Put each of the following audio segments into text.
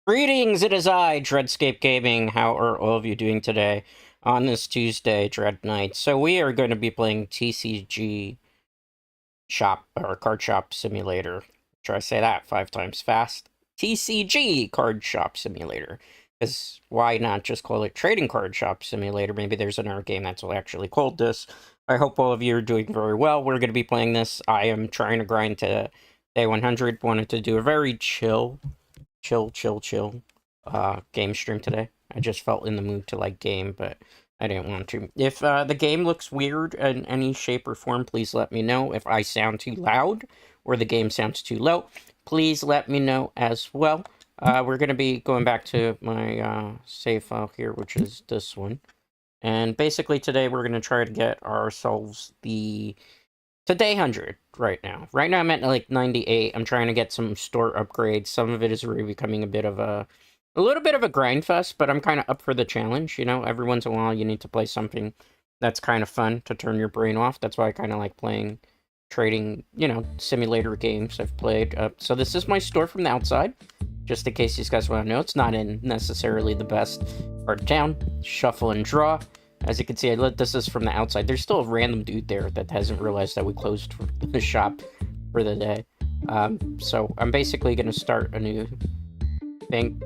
Greetings, it is I, Dreadscape Gaming. How are all of you doing today on this Tuesday, Dread Night? So we are going to be playing TCG Card Shop Simulator. Try to say that 5 times fast. TCG Card Shop Simulator. Because why not just call it Trading Card Shop Simulator? Maybe there's another game that's actually called this. I hope all of you are doing very well. We're going to be playing this. I am trying to grind to day 100. Wanted to do a very chill game stream today. I just felt in the mood to game, but I didn't want to. If the game looks weird in any shape or form, please let me know. If I sound too loud or the game sounds too low, please let me know as well. We're going to be going back to my save file here, which is this one. And basically today we're going to try to get ourselves to day 100 right now. Right now I'm at 98. I'm trying to get some store upgrades. Some of it is really becoming a little bit of a grind fest, but I'm kind of up for the challenge. You know, every once in a while you need to play something that's kind of fun to turn your brain off. That's why I kind of like playing trading, simulator games I've played. So this is my store from the outside, just in case you guys want to know. It's not in necessarily the best part of town. Shuffle and draw. As you can see, this is from the outside. There's still a random dude there that hasn't realized that we closed the shop for the day. So I'm basically going to start a new thing.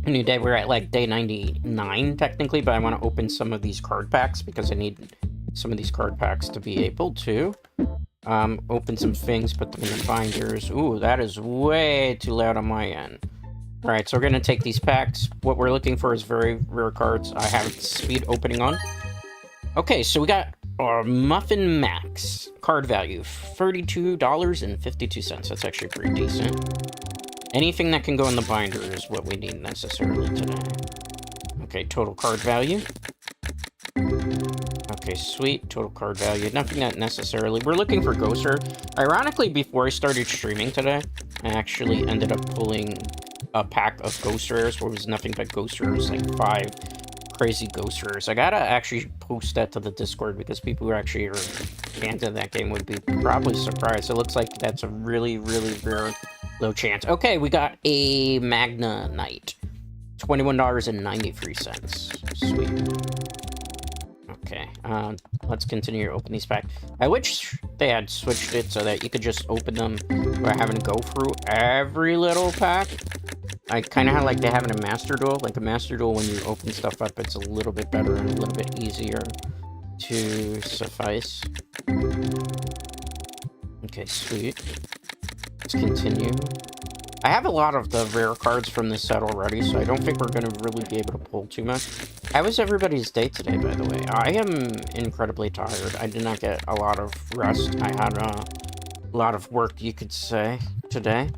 A new day. We're at day 99 technically, but I want to open some of these card packs because I need some of these card packs to be able to open some things, put them in the binders. Ooh, that is way too loud on my end. Alright, so we're going to take these packs. What we're looking for is very rare cards. I have speed opening on. Okay, so we got our Muffin Max. Card value, $32.52. That's actually pretty decent. Anything that can go in the binder is what we need necessarily today. Okay, total card value. Okay, sweet. Total card value. Nothing that necessarily. We're looking for Ghost Rare. Ironically, before I started streaming today, I actually ended up pulling a pack of Ghost Rares where it was nothing but Ghost Rares, like 5 crazy Ghost Rares. I gotta actually post that to the Discord because people who actually are fans of that game would be probably surprised. It looks like that's a really, really rare low chance. Okay, we got a Magna Knight. $21.93. Sweet. Okay, let's continue to open these packs. I wish they had switched it so that you could just open them without having to go through every little pack. I kind of like they have in a Master Duel. Like a Master Duel, when you open stuff up, it's a little bit better and a little bit easier to suffice. Okay, sweet. Let's continue. I have a lot of the rare cards from this set already, so I don't think we're going to really be able to pull too much. How was everybody's day today, by the way? I am incredibly tired. I did not get a lot of rest. I had a lot of work, you could say, today.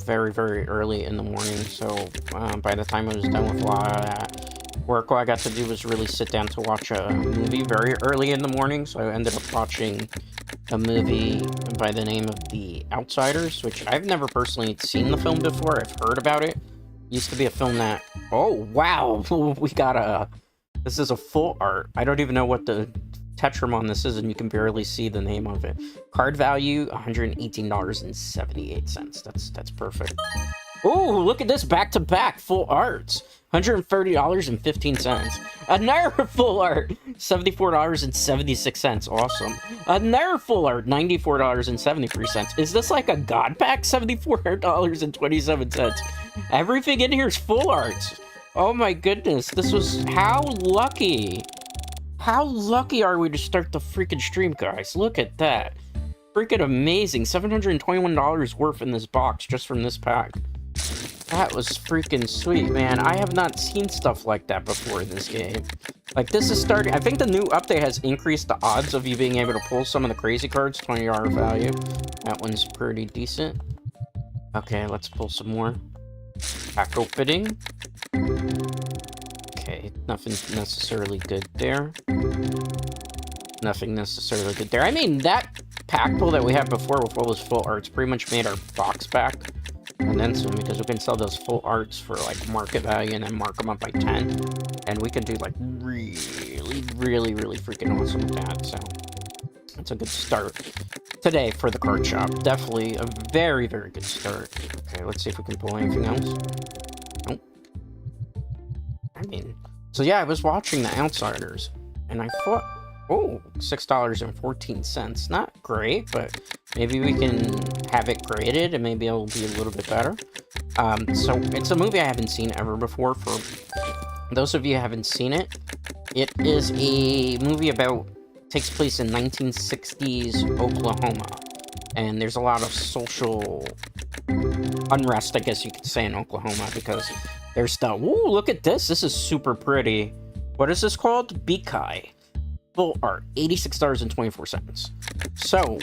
Very, very early in the morning, so by the time I was done with a lot of that work, all I got to do was really sit down to watch a movie very early in the morning, so I ended up watching a movie by the name of The Outsiders, which I've never personally seen the film before. I've heard about it. Used to be a film that... Oh, wow! We got this is a full art. I don't even know what the Tetramon this is, and you can barely see the name of it. Card value, $118.78. That's perfect. Oh, look at this back-to-back full arts. $130.15. Another full art, $74.76. Awesome. Another full art, $94.73. Is this like a god pack? $74.27. Everything in here is full arts. Oh my goodness, this was... How lucky. How lucky are we to start the freaking stream, guys? Look at that. Freaking amazing. $721 worth in this box just from this pack. That was freaking sweet, man. I have not seen stuff like that before in this game. Like, this is starting... I think the new update has increased the odds of you being able to pull some of the crazy cards. $20 value. That one's pretty decent. Okay, let's pull some more. Pack opening. Okay, nothing necessarily good there. Nothing necessarily good there. I mean, that pack pull that we had before with all those full arts pretty much made our box back. And then some, because we can sell those full arts for market value and then mark them up by 10. And we can do really, really, really freaking awesome with that. So That's a good start today for the card shop. Definitely a very, very good start. Okay, let's see if we can pull anything else. Nope. I mean, so yeah, I was watching The Outsiders, and I thought, oh, $6.14. Not great, but maybe we can have it graded, and maybe it'll be a little bit better. So it's a movie I haven't seen ever before. For those of you who haven't seen it, it is a movie takes place in 1960s Oklahoma, and there's a lot of social unrest, I guess you could say, in Oklahoma, because there's ooh, look at this. This is super pretty. What is this called? Bekai. Full art, $86.24. So,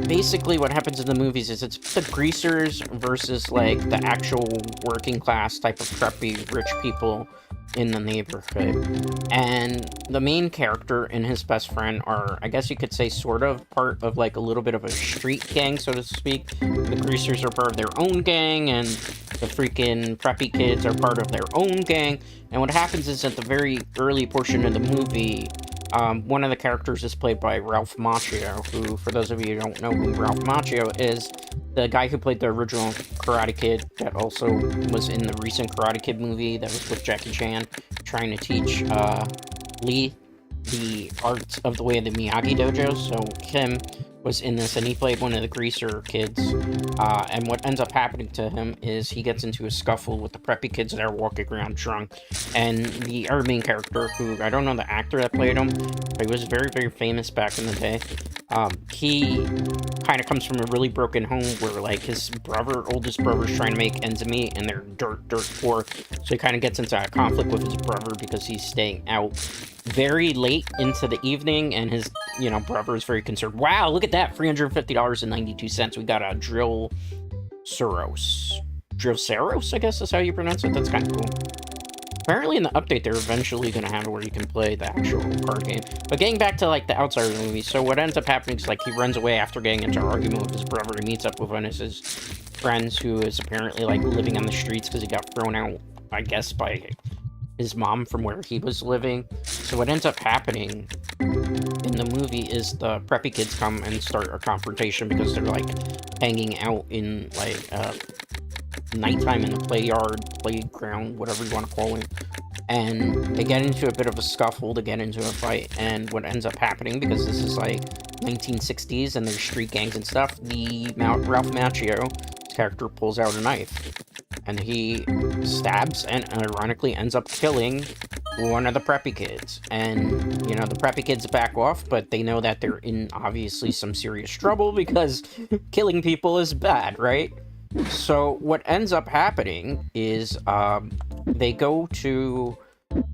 basically what happens in the movies is it's the greasers versus, like, the actual working class type of preppy rich people in the neighborhood. And the main character and his best friend are, I guess you could say, sort of part of, like, a little bit of a street gang, so to speak. The greasers are part of their own gang, and the freaking preppy kids are part of their own gang. And what happens is, at the very early portion of the movie, one of the characters is played by Ralph Macchio, who, for those of you who don't know who Ralph Macchio is, the guy who played the original Karate Kid, that also was in the recent Karate Kid movie that was with Jackie Chan, trying to teach Lee the arts of the way of the Miyagi Dojo. So Kim was in this, and he played one of the greaser kids. And what ends up happening to him is he gets into a scuffle with the preppy kids that are walking around drunk. And our main character, who I don't know the actor that played him, but he was very, very famous back in the day. He kind of comes from a really broken home where, like, his oldest brother's trying to make ends meet, and they're dirt poor. So he kind of gets into a conflict with his brother because he's staying out very late into the evening, and his, brother is very concerned. Wow, look at that, $350.92. We got a Drill Saros, I guess is how you pronounce it. That's kind of cool. Apparently in the update, they're eventually going to have it where you can play the actual card game. But getting back to, like, the Outsiders movie, so what ends up happening is, like, he runs away after getting into an argument with his brother. He meets up with one of his friends who is apparently, like, living on the streets because he got thrown out, I guess, by his mom from where he was living. So what ends up happening in the movie is the preppy kids come and start a confrontation because they're, like, hanging out in, like, nighttime in the playground, whatever you want to call it, and they get into a bit of a scuffle, to get into a fight. And what ends up happening, because this is like 1960s and there's street gangs and stuff, Ralph Macchio character pulls out a knife and he stabs and ironically ends up killing one of the preppy kids. And the preppy kids back off, but they know that they're in obviously some serious trouble because killing people is bad, right? So what ends up happening is they go to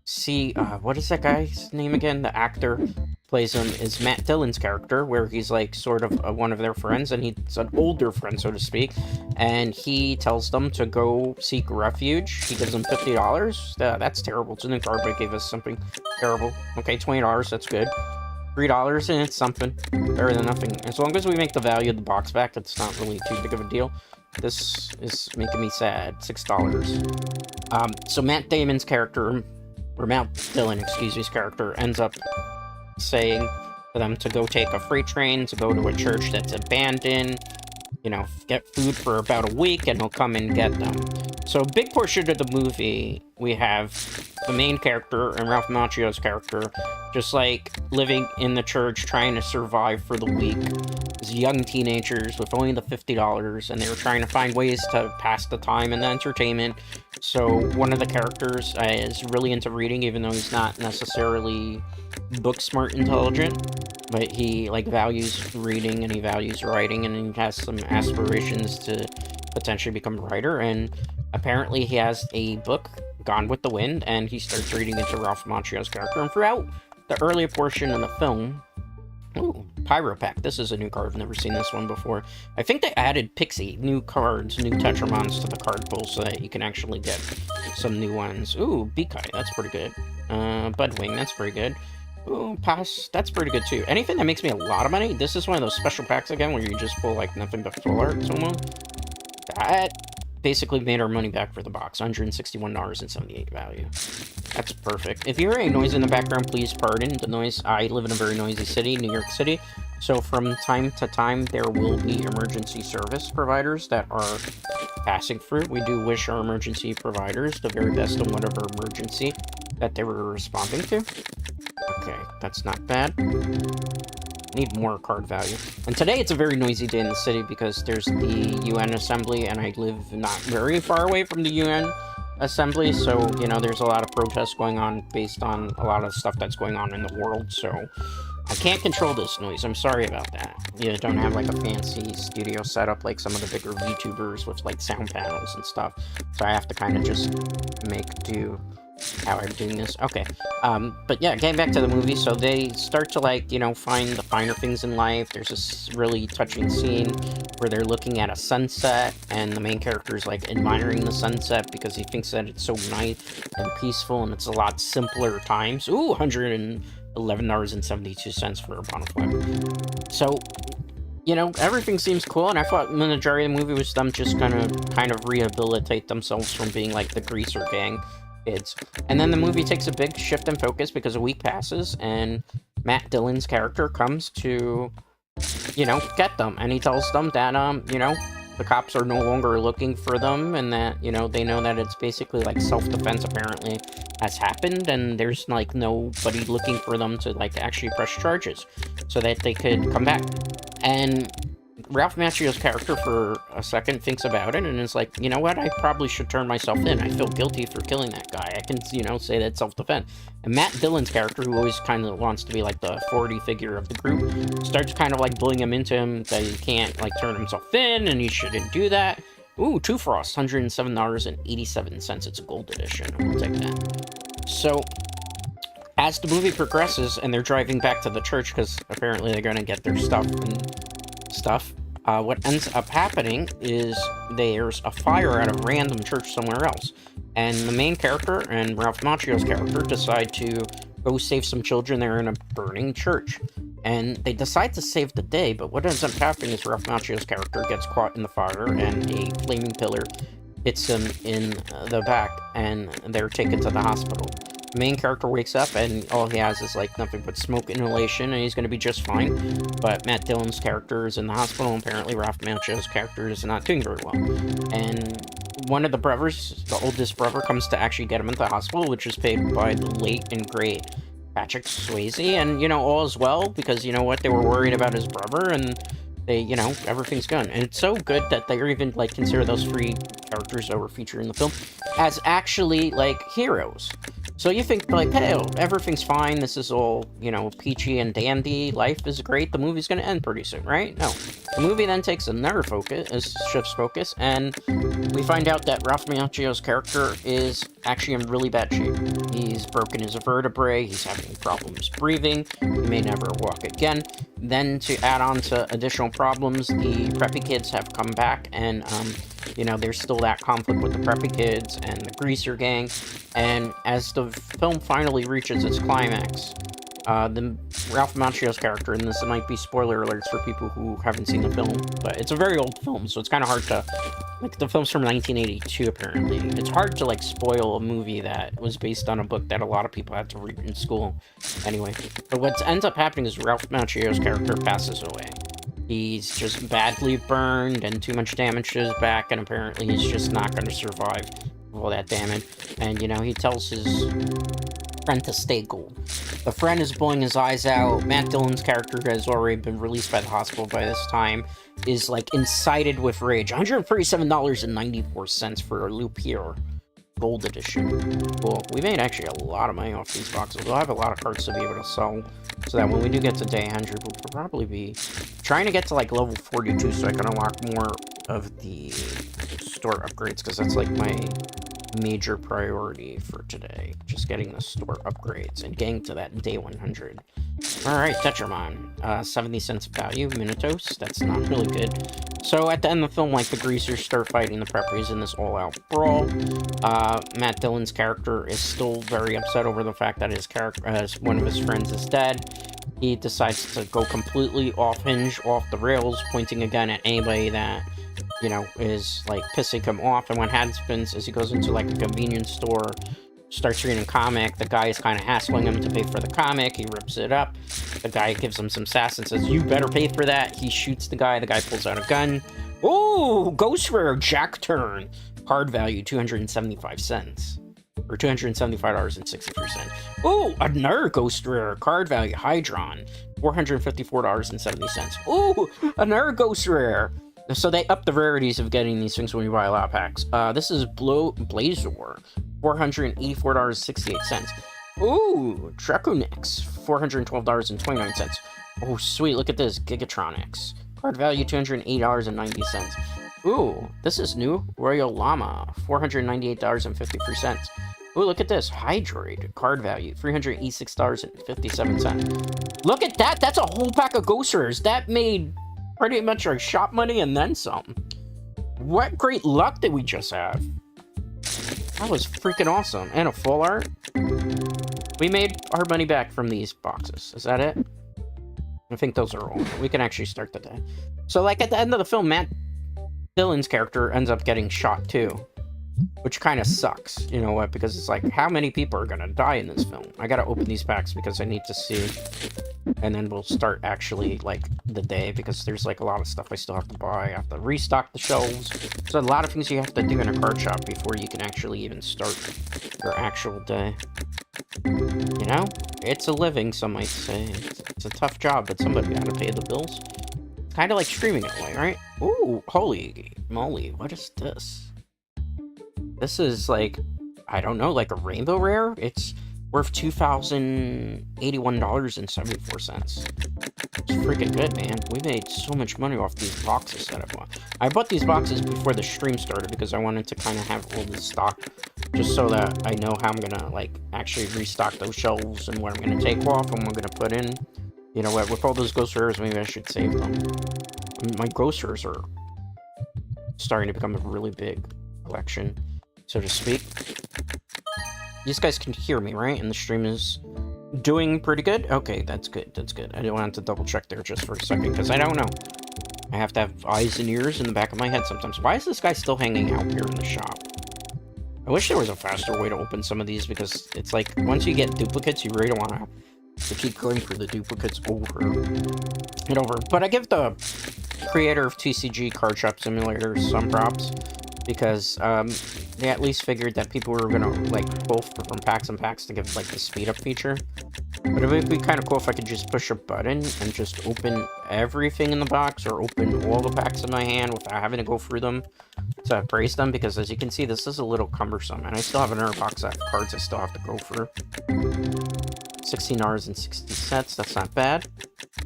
see, what is that guy's name again? The actor plays him is Matt Dillon's character, where he's like sort of one of their friends, and he's an older friend, so to speak, and he tells them to go seek refuge. He gives them $50. That's terrible. It's in the card, but gave us something terrible. Okay, $20, that's good. $3, and it's something. Better than nothing. As long as we make the value of the box back, it's not really too big of a deal. This is making me sad. $6. So Matt Damon's character, or Matt Dillon, his character, ends up saying for them to go take a freight train, to go to a church that's abandoned, get food for about a week, and he'll come and get them. So a big portion of the movie, we have the main character and Ralph Macchio's character just, like, living in the church, trying to survive for the week. As young teenagers with only the $50, and they were trying to find ways to pass the time and the entertainment. So one of the characters is really into reading, even though he's not necessarily book smart intelligent, but he, like, values reading and he values writing, and he has some aspirations to potentially become a writer. And apparently he has a book, Gone with the Wind, and he starts reading into Ralph Macchio's character. And throughout the earlier portion of the film, ooh, Pyro Pack. This is a new card. I've never seen this one before. I think they added Pixie, new cards, new Tetramons to the card pool so that you can actually get some new ones. Ooh, Bekai, that's pretty good. Budwing, that's pretty good. Ooh, Pass, that's pretty good too. Anything that makes me a lot of money, this is one of those special packs again where you just pull, like, nothing but full arts almost. That basically made our money back for the box. $161.78 value. That's perfect. If you hear any noise in the background, please pardon the noise. I live in a very noisy city, New York City. So from time to time, there will be emergency service providers that are passing through. We do wish our emergency providers the very best in whatever emergency that they were responding to. Okay, that's not bad. Need more card value. And today it's a very noisy day in the city because there's the UN assembly, and I live not very far away from the UN assembly, so, you know, there's a lot of protests going on based on a lot of stuff that's going on in the world, so I can't control this noise. I'm sorry about that. You don't have, like, a fancy studio setup like some of the bigger VTubers with, like, sound panels and stuff, so I have to kind of just make do how I'm doing this. Okay, but yeah, getting back to the movie, so they start to, like, you know, find the finer things in life. There's this really touching scene where they're looking at a sunset, and the main character is, like, admiring the sunset because he thinks that it's so nice and peaceful, and it's a lot simpler times. Ooh, $111.72 for a bottle flip. So, you know, everything seems cool, and I thought the majority of the movie was them just gonna kind of rehabilitate themselves from being, like, the greaser gang kids. And then the movie takes a big shift in focus because a week passes, and Matt Dillon's character comes to, you know, get them. And he tells them that, you know, the cops are no longer looking for them, and that, you know, they know that it's basically, like, self-defense apparently has happened, and there's, like, nobody looking for them to, like, actually press charges so that they could come back. And Ralph Macchio's character, for a second, thinks about it and is like, you know what, I probably should turn myself in. I feel guilty for killing that guy. I can, you know, say that's self-defense. And Matt Dillon's character, who always kind of wants to be, like, the authority figure of the group, starts kind of, like, bullying him into him that he can't, like, turn himself in, and he shouldn't do that. Ooh, Two Frost, $107.87. It's a gold edition. I'll take that. So, as the movie progresses, and they're driving back to the church, because apparently they're going to get their stuff and stuff, what ends up happening is there's a fire at a random church somewhere else, and the main character and Ralph Macchio's character decide to go save some children there in a burning church, and they decide to save the day, but what ends up happening is Ralph Macchio's character gets caught in the fire, and a flaming pillar hits him in the back, and they're taken to the hospital. The main character wakes up, and all he has is, like, nothing but smoke inhalation, and he's going to be just fine. But Matt Dillon's character is in the hospital, and apparently Ralph Macchio's character is not doing very well. And one of the brothers, the oldest brother, comes to actually get him into the hospital, which is paid by the late and great Patrick Swayze. And, you know, all is well, because, you know what, they were worried about his brother, and they, you know, everything's good. And it's so good that they even, like, consider those three characters that were featured in the film as actually, like, heroes. So you think, like, hey, everything's fine, this is all, you know, peachy and dandy, life is great, the movie's gonna end pretty soon, right? No. The movie then takes another focus, shifts focus, and we find out that Ralph Macchio's character is actually in really bad shape. He's broken his vertebrae, he's having problems breathing, he may never walk again. Then, to add on to additional problems, the preppy kids have come back, and, you know, there's still that conflict with the preppy kids and the greaser gang, and as the film finally reaches its climax, the Ralph Macchio's character, and this might be spoiler alerts for people who haven't seen the film, but it's a very old film, so it's kind of hard to, like, the film's from 1982, apparently. It's hard to, like, spoil a movie that was based on a book that a lot of people had to read in school. Anyway, but what ends up happening is Ralph Macchio's character passes away. He's just badly burned and too much damage to his back, and apparently he's just not going to survive all that damage. And, you know, he tells his friend to stay cool. The friend is bullying his eyes out. Matt Dillon's character, who has already been released by the hospital by this time, is, like, incited with rage. $137.94 for a Loop here. Gold edition. Cool. We made actually a lot of money off these boxes. We'll have a lot of cards to be able to sell, so that when we do get to day 100, we'll probably be trying to get to, like, level 42 so I can unlock more of the store upgrades, because that's, like, my major priority for today. Just getting the store upgrades and getting to that day 100. Alright, Tetramon. 70 cents value. Minotaurs. That's not really good. So at the end of the film, like, the greasers start fighting the preppies in this all-out brawl. Matt Dillon's character is still very upset over the fact that his character, one of his friends, is dead. He decides to go completely off-hinge, off the rails, pointing a gun at anybody that, you know, is, like, pissing him off. And what happens is he goes into, like, a convenience store starts reading a comic. The guy is kind of hassling him to pay for the comic. He rips it up. The guy gives him some sass and says, "You better pay for that." He shoots the guy. The guy pulls out a gun. Oh, ghost rare Jack Turn. Card value 275 cents. Or $275.63. Oh, another ghost rare. Card value Hydron. $454.70. Oh, another ghost rare. So they up the rarities of getting these things when you buy a lot of packs. This is Blazor. $484.68. Ooh, Draconix. $412.29. Oh, sweet. Look at this. Gigatronics. Card value $208.90. Ooh, this is new. Royal Llama. $498.53. Ooh, look at this. Hydroid. Card value $386.57. Look at that. That's a whole pack of ghost rares. That made pretty much our shop money and then some. What great luck did we just have? That was freaking awesome. And a full art. We made our money back from these boxes. Is that it? I think those are all. We can actually start the day. So, like, at the end of the film, Matt Dillon's character ends up getting shot too, which kind of sucks. You know what? Because it's like, how many people are gonna die in this film? I gotta open these packs because I need to see, and then we'll start actually like the day, because there's like a lot of stuff I still have to buy. I have to restock the shelves. There's a lot of things you have to do in a card shop before you can actually even start your actual day. You know, it's a living, some might say. It's a tough job, but somebody gotta pay the bills. Kind of like streaming in a way, right? Ooh, holy moly, what is this? This is like, I don't know, like a rainbow rare? It's worth $2,081.74. It's freaking good, man. We made so much money off these boxes that I bought. I bought these boxes before the stream started because I wanted to kind of have all this stock, just so that I know how I'm gonna like actually restock those shelves and what I'm gonna take off and what I'm gonna put in. You know what, with all those ghost rares, maybe I should save them. My ghost rares are starting to become a really big collection, so to speak. These guys can hear me, right? And the stream is doing pretty good? Okay, that's good, that's good. I didn't want to double check there just for a second, because I don't know. I have to have eyes and ears in the back of my head sometimes. Why is this guy still hanging out here in the shop? I wish there was a faster way to open some of these, because it's like, once you get duplicates, you really don't want to keep going for the duplicates over and over. But I give the creator of TCG Card Shop Simulator some props, because they at least figured that people were gonna like pull from packs and packs to give like the speed up feature. But it would be kind of cool if I could just push a button and just open everything in the box, or open all the packs in my hand without having to go through them to brace them, because as you can see, this is a little cumbersome, and I still have another box of cards I still have to go through. $16.60, that's not bad.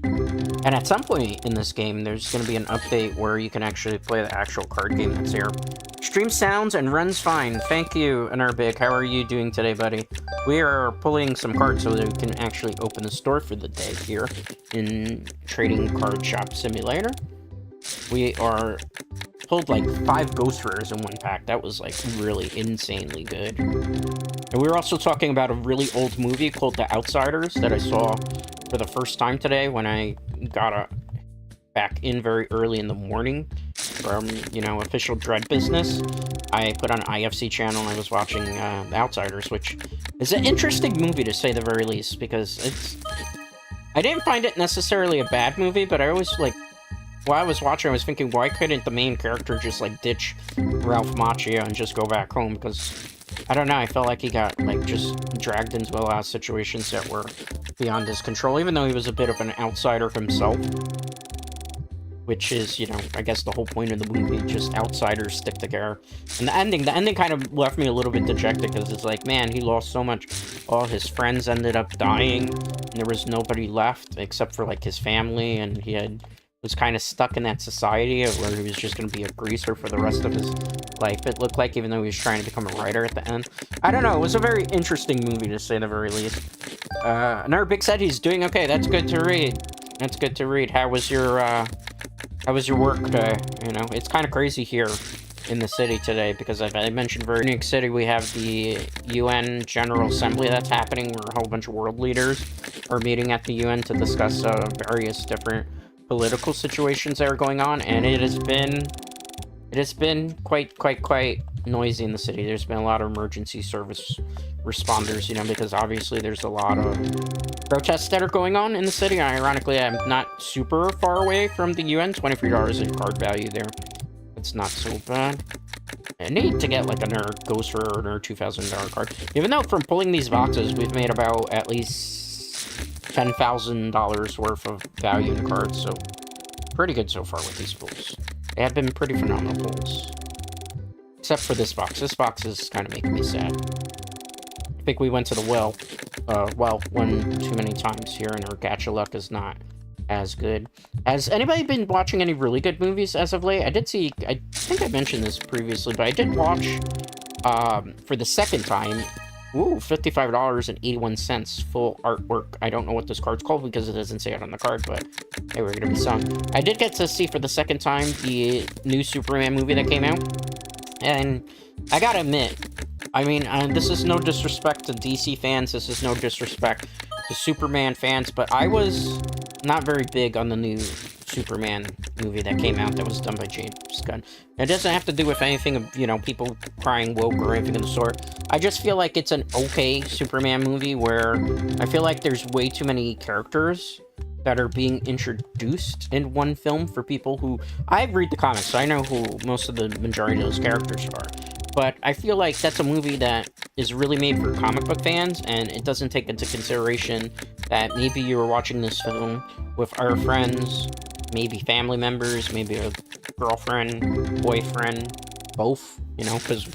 And at some point in this game, there's going to be an update where you can actually play the actual card game that's here. Stream sounds and runs fine. Thank you, Anarbig. How are you doing today, buddy? We are pulling some cards so that we can actually open the store for the day here in Trading Card Shop Simulator. We are pulled like 5 ghost rares in one pack. That was like really insanely good. And we were also talking about a really old movie called The Outsiders that I saw for the first time today when I got back in very early in the morning from, you know, official Dread business. I put on IFC channel and I was watching The Outsiders, which is an interesting movie to say the very least, because it's... I didn't find it necessarily a bad movie, but I always, like, while I was watching, I was thinking, why couldn't the main character just, like, ditch Ralph Macchio and just go back home? Because, I don't know, I felt like he got, like, just dragged into a lot of situations that were beyond his control, even though he was a bit of an outsider himself. Which is, you know, I guess the whole point of the movie, just outsiders stick together. And the ending kind of left me a little bit dejected, because it's like, man, he lost so much. All his friends ended up dying, and there was nobody left except for, like, his family, and he was kind of stuck in that society where he was just going to be a greaser for the rest of his life, it looked like, even though he was trying to become a writer at the end. I don't know, it was a very interesting movie, to say the very least. Another big said he's doing okay, that's good to read. That's good to read. How was your work day? You know, it's kind of crazy here in the city today, because as I mentioned, in New York City, we have the UN General Assembly that's happening, where a whole bunch of world leaders are meeting at the UN to discuss various different political situations that are going on, and it has been quite noisy in the city. There's been a lot of emergency service responders, you know, because obviously there's a lot of protests that are going on in the city. Ironically, I'm not super far away from the UN. $23 in card value there. It's not so bad. I need to get like another Ghost Rare or another $2,000 card. Even though from pulling these boxes, we've made about at least $10,000 worth of value in cards. So pretty good so far with these pulls. They have been pretty phenomenal pulls. Except for this box. This box is kind of making me sad. I think we went to the well, one too many times here, and our gacha luck is not as good. Has anybody been watching any really good movies as of late? I think I mentioned this previously, but I did watch, for the second time, $55.81, full artwork. I don't know what this card's called because it doesn't say it on the card, but hey, we're gonna be sung. I did get to see for the second time the new Superman movie that came out, and I gotta admit, I mean, this is no disrespect to DC fans, this is no disrespect to Superman fans, but I was not very big on the new Superman movie that came out that was done by James Gunn. It doesn't have to do with anything of, you know, people crying woke or anything of the sort. I just feel like it's an okay Superman movie where I feel like there's way too many characters that are being introduced in one film for people who... I read the comics, so I know who most of the majority of those characters are. But I feel like that's a movie that is really made for comic book fans, and it doesn't take into consideration that maybe you were watching this film with our friends, maybe family members, maybe a girlfriend, boyfriend, both, you know, because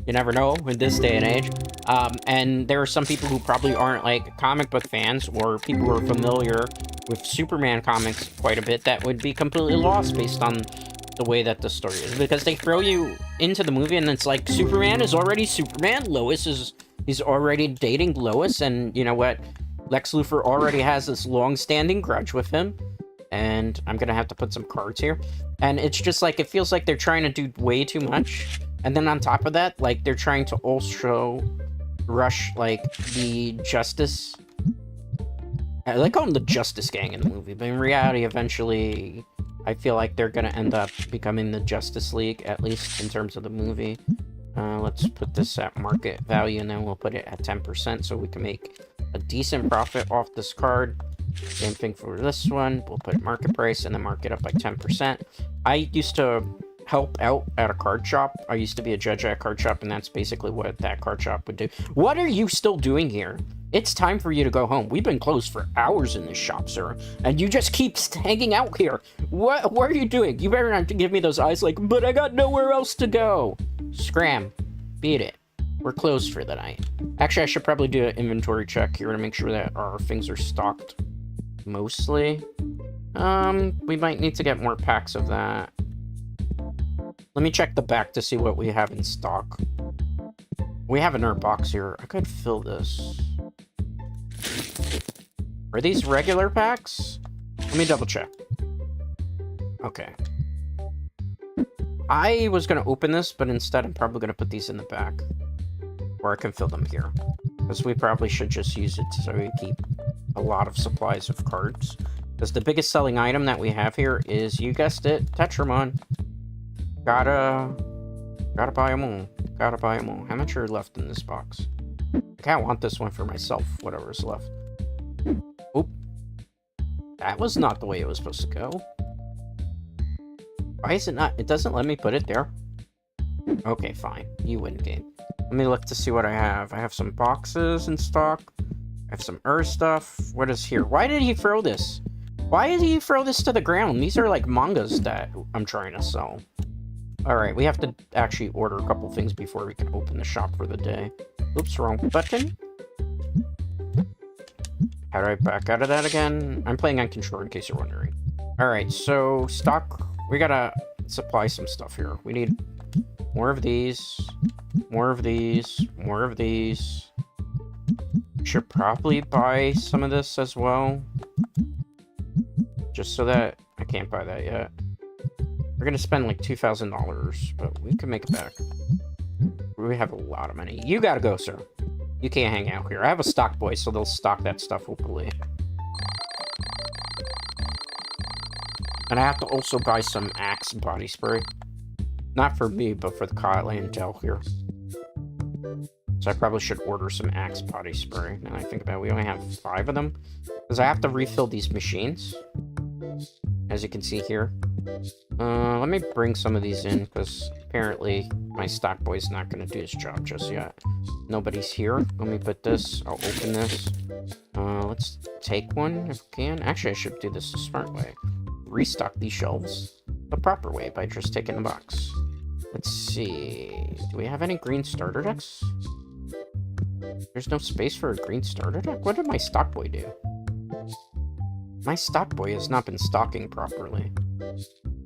you never know in this day and age. And there are some people who probably aren't, like, comic book fans, or people who are familiar with Superman comics quite a bit that would be completely lost based on the way that the story is, because they throw you into the movie and it's like Superman is already Superman, he's already dating Lois, and you know what, Lex Luthor already has this long-standing grudge with him, and I'm gonna have to put some cards here, and it's just like, it feels like they're trying to do way too much, and then on top of that, like, they're trying to also rush, like, the Justice, they call them the Justice Gang in the movie, but in reality, eventually, I feel like they're gonna end up becoming the Justice League, at least in terms of the movie. Let's put this at market value, and then we'll put it at 10% so we can make a decent profit off this card. Same thing for this one. We'll put market price and then mark it up by 10%. I used to help out at a card shop. I used to be a judge at a card shop, and that's basically what that card shop would do. What are you still doing here? It's time for you to go home. We've been closed for hours in this shop, sir, and you just keep hanging out here. What are you doing? You better not give me those eyes like, but I got nowhere else to go. Scram. Beat it. We're closed for the night. Actually, I should probably do an inventory check here to make sure that our things are stocked mostly. We might need to get more packs of that. Let me check the back to see what we have in stock. We have another box here. I could fill this. Are these regular packs? Let me double check. Okay. I was going to open this, but instead I'm probably going to put these in the back. Or I can fill them here. Because we probably should just use it so we keep a lot of supplies of cards. Because the biggest selling item that we have here is, you guessed it, Tetramon. Gotta buy them all. Gotta buy them all. How much are left in this box? I kind of want this one for myself, whatever's left. Oop. That was not the way it was supposed to go. Why is it not? It doesn't let me put it there. Okay, fine. You win game. Let me look to see what I have. I have some boxes in stock. I have some stuff. What is here? Why did he throw this? Why did he throw this to the ground? These are like mangas that I'm trying to sell. Alright, we have to actually order a couple things before we can open the shop for the day. Oops, wrong button. How do I back out of that again? I'm playing on controller in case you're wondering. Alright, so stock. We gotta supply some stuff here. We need more of these, more of these, more of these. Should probably buy some of this as well. Just so that I can't buy that yet. We're gonna spend like $2,000, but we can make it back. We have a lot of money. You gotta go, sir. You can't hang out here. I have a stock boy, so they'll stock that stuff, hopefully. And I have to also buy some Axe body spray. Not for me, but for the clientele here. So I probably should order some Axe body spray. Now I think about it, we only have 5 of them. Because I have to refill these machines. As you can see here. Let me bring some of these in, because apparently my stock boy's not going to do his job just yet. Nobody's here. Let me put this. I'll open this. Let's take one if we can. Actually, I should do this the smart way. Restock these shelves the proper way by just taking the box. Let's see. Do we have any green starter decks? There's no space for a green starter deck? What did my stock boy do? My stock boy has not been stocking properly.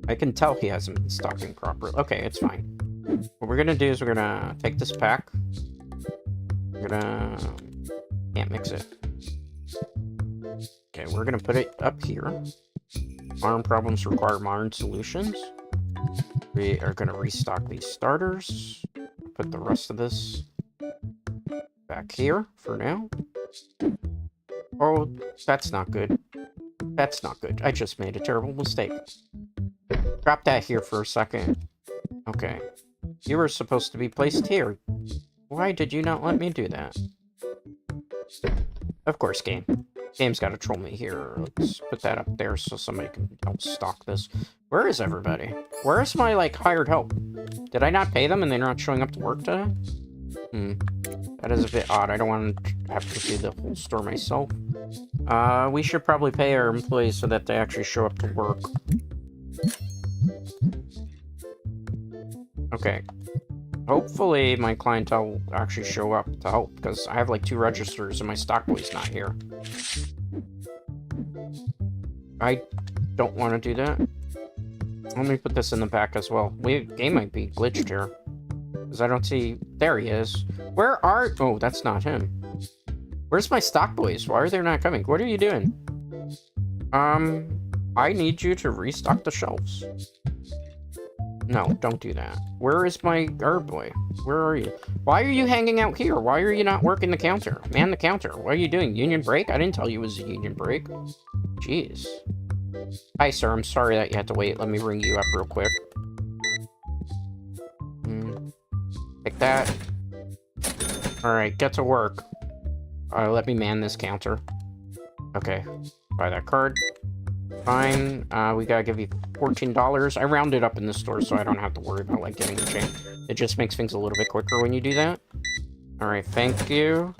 I can tell he hasn't been stocking properly. Okay, it's fine. What we're gonna do is we're gonna take this pack. We're gonna... Can't mix it. Okay, we're gonna put it up here. Modern problems require modern solutions. We are gonna restock these starters. Put the rest of this back here for now. Oh, that's not good. That's not good. I just made a terrible mistake. Drop that here for a second. Okay. You were supposed to be placed here. Why did you not let me do that? Of course, game. Game's gotta troll me here. Let's put that up there so somebody can help stock this. Where is everybody? Where is my, like, hired help? Did I not pay them and they're not showing up to work today? That is a bit odd. I don't want to have to do the whole store myself. We should probably pay our employees so that they actually show up to work. Okay. Hopefully my clientele will actually show up to help, because I have like 2 registers and my stock boy's not here. I don't want to do that. Let me put this in the back as well. Game might be glitched here. Because I don't see... There he is. Where are... Oh, that's not him. Where's my stock boys? Why are they not coming? What are you doing? I need you to restock the shelves. No, don't do that. Where is my herb boy? Where are you? Why are you hanging out here? Why are you not working the counter? Man the counter. What are you doing? Union break? I didn't tell you it was a union break. Jeez. Hi, sir. I'm sorry that you had to wait. Let me ring you up real quick. Like that. Alright, get to work. Let me man this counter. Okay. Buy that card. Fine. We gotta give you $14. I rounded up in the store so I don't have to worry about, like, getting the change. It just makes things a little bit quicker when you do that. Alright, thank you.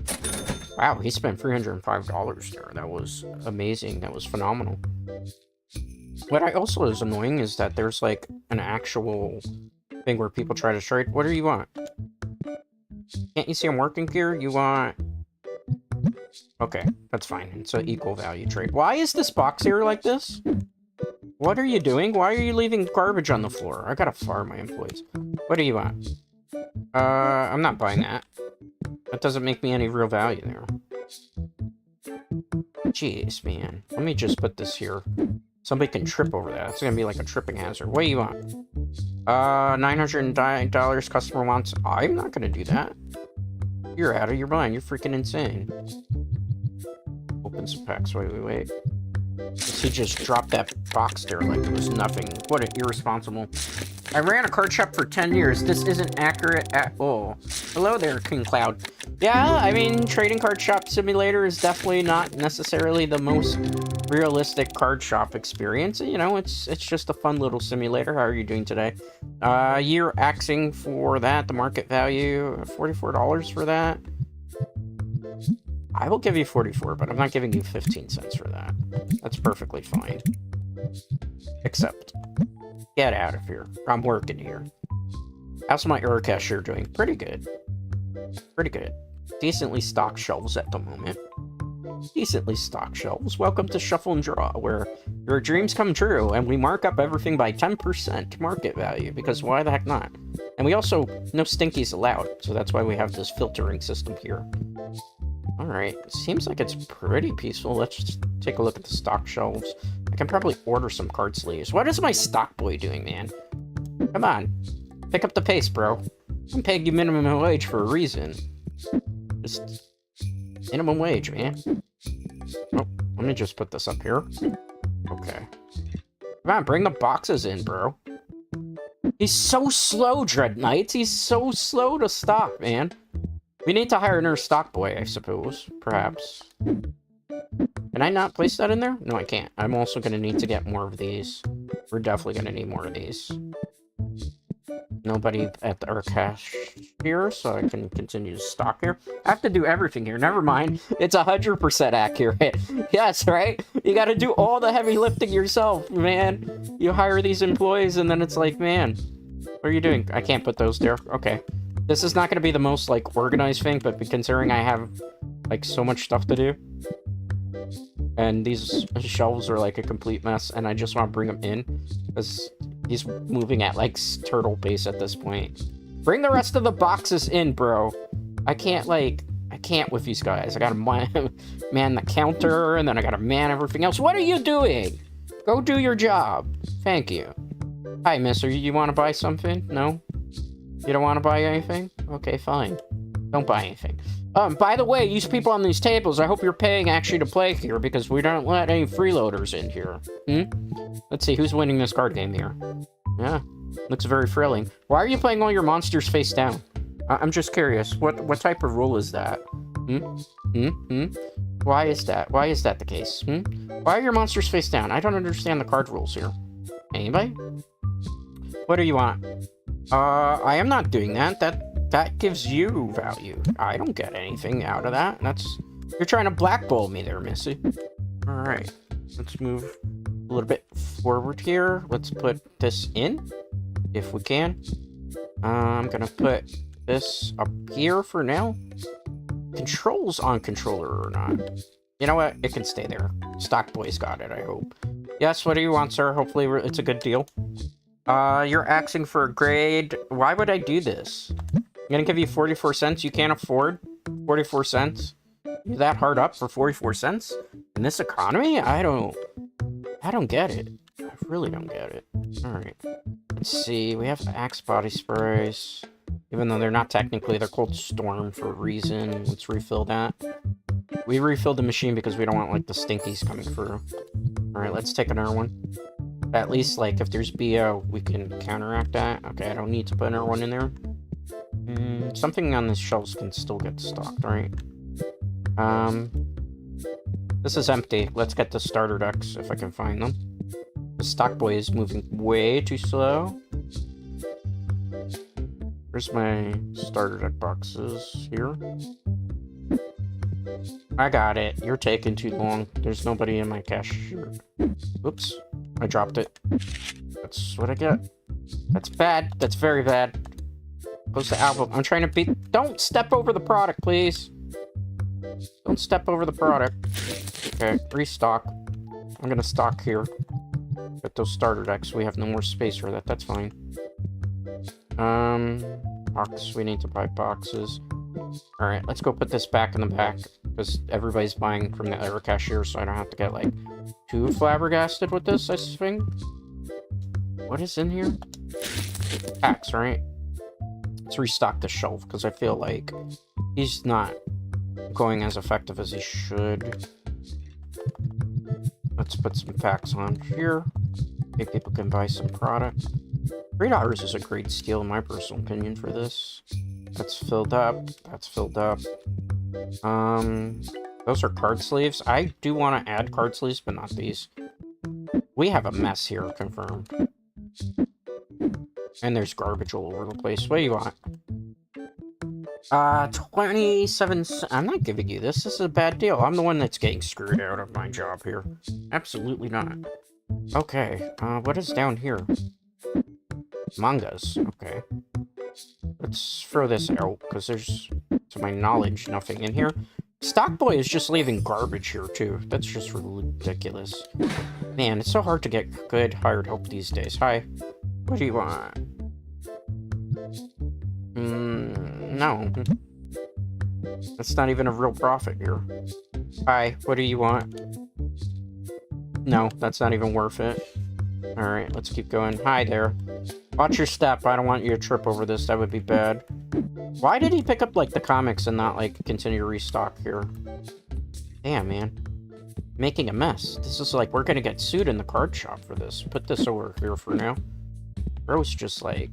Wow, he spent $305 there. That was amazing. That was phenomenal. What I also is annoying is that there's, like, an actual thing where people try to trade. What do you want? Can't you see I'm working here? You want... Okay, that's fine. It's an equal value trade. Why is this box here like this? What are you doing? Why are you leaving garbage on the floor? I gotta fire my employees. What do you want? I'm not buying that. That doesn't make me any real value there. Jeez, man. Let me just put this here. Somebody can trip over that. It's gonna be like a tripping hazard. What do you want? $909 customer wants... I'm not gonna do that. You're out of your mind. You're freaking insane. Open some packs. Wait. He just dropped that box there like it was nothing. What an irresponsible... I ran a card shop for 10 years. This isn't accurate at all. Hello there, King Cloud. Yeah, I mean, Trading Card Shop Simulator is definitely not necessarily the most realistic card shop experience. You know, it's just a fun little simulator. How are you doing today? You're axing for that, the market value, $44 for that. I will give you 44, but I'm not giving you 15 cents for that. That's perfectly fine. Except, get out of here. I'm working here. How's my error cashier doing? Pretty good. Pretty good. Decently stocked shelves at the moment. Decently stocked shelves. Welcome to Shuffle and Draw, where your dreams come true, and we mark up everything by 10% market value, because why the heck not? And we also, no stinkies allowed, so that's why we have this filtering system here. Alright, seems like it's pretty peaceful. Let's just take a look at the stock shelves. I can probably order some card sleeves. What is my stock boy doing, man? Come on. Pick up the pace, bro. I'm paying you minimum wage for a reason. Just minimum wage, man. Oh, let me just put this up here. Okay. Come on, bring the boxes in, bro. He's so slow, Dread Knights. He's so slow to stock, man. We need to hire another stock boy, I suppose. Perhaps. Can I not place that in there? No, I can't. I'm also going to need to get more of these. We're definitely going to need more of these. Nobody at our cash here, so I can continue to stock here. I have to do everything here. Never mind. It's 100% accurate. Yes, right? You got to do all the heavy lifting yourself, man. You hire these employees, and then it's like, man, what are you doing? I can't put those there. Okay. This is not going to be the most, like, organized thing, but considering I have, like, so much stuff to do, and these shelves are, like, a complete mess, and I just want to bring them in, because he's moving at, like, turtle pace at this point. Bring the rest of the boxes in, bro. I can't with these guys. I gotta man the counter, and then I gotta man everything else. What are you doing? Go do your job. Thank you. Hi, mister. You want to buy something? No? You don't want to buy anything? Okay, fine. Don't buy anything. By the way, these people on these tables, I hope you're paying actually to play here, because we don't let any freeloaders in here. Let's see, who's winning this card game here? Yeah, looks very thrilling. Why are you playing all your monsters face down? I'm just curious. What type of rule is that? Why is that? Why is that the case? Why are your monsters face down? I don't understand the card rules here. Anybody? What do you want? I am not doing that. That gives you value. I don't get anything out of that. You're trying to blackball me there, Missy. Alright. Let's move a little bit forward here. Let's put this in, if we can. I'm gonna put this up here for now. Controls on controller or not. You know what? It can stay there. Stock Boy's got it, I hope. Yes, what do you want, sir? Hopefully it's a good deal. You're asking for a grade. Why would I do this? I'm gonna give you 44 cents. You can't afford 44 cents. You're that hard up for 44 cents? In this economy? I don't get it. I really don't get it. Alright. Let's see. We have Axe body sprays. Even though they're not technically, they're called Storm for a reason. Let's refill that. We refilled the machine because we don't want, like, the Stinkies coming through. Alright, let's take another one. At least, like, if there's BO, we can counteract that. Okay, I don't need to put another one in there. Something on the shelves can still get stocked, right? This is empty. Let's get the starter decks, if I can find them. The stock boy is moving way too slow. Where's my starter deck boxes? Here. I got it. You're taking too long. There's nobody in my cashier. Oops. I dropped it. That's what I get. That's bad. That's very bad. Close the album. I'm trying to beat... Don't step over the product, please. Don't step over the product. Okay, restock. I'm gonna stock here. Get those starter decks. We have no more space for that. That's fine. Box. We need to buy boxes. Alright, let's go put this back in the back. Because everybody's buying from the other cashier, so I don't have to get, like, too flabbergasted with this, I think. What is in here? Packs, right? Let's restock the shelf, because I feel like he's not going as effective as he should. Let's put some packs on here. Maybe people can buy some product. $3 is a great steal, in my personal opinion, for this. That's filled up. That's filled up. Those are card sleeves. I do want to add card sleeves, but not these. We have a mess here, confirmed. And there's garbage all over the place. What do you want? 27 cents. I'm not giving you this. This is a bad deal. I'm the one that's getting screwed out of my job here. Absolutely not. Okay, what is down here? Mangas. Okay. Let's throw this out, because there's, to my knowledge, nothing in here. Stockboy is just leaving garbage here, too. That's just ridiculous. Man, it's so hard to get good hired help these days. Hi. What do you want? No. That's not even a real profit here. Hi, what do you want? No, that's not even worth it. Alright, let's keep going. Hi there. Watch your step. I don't want you to trip over this. That would be bad. Why did he pick up, like, the comics and not, like, continue to restock here? Damn, man. Making a mess. This is like, we're gonna get sued in the card shop for this. Put this over here for now. Bro's just like,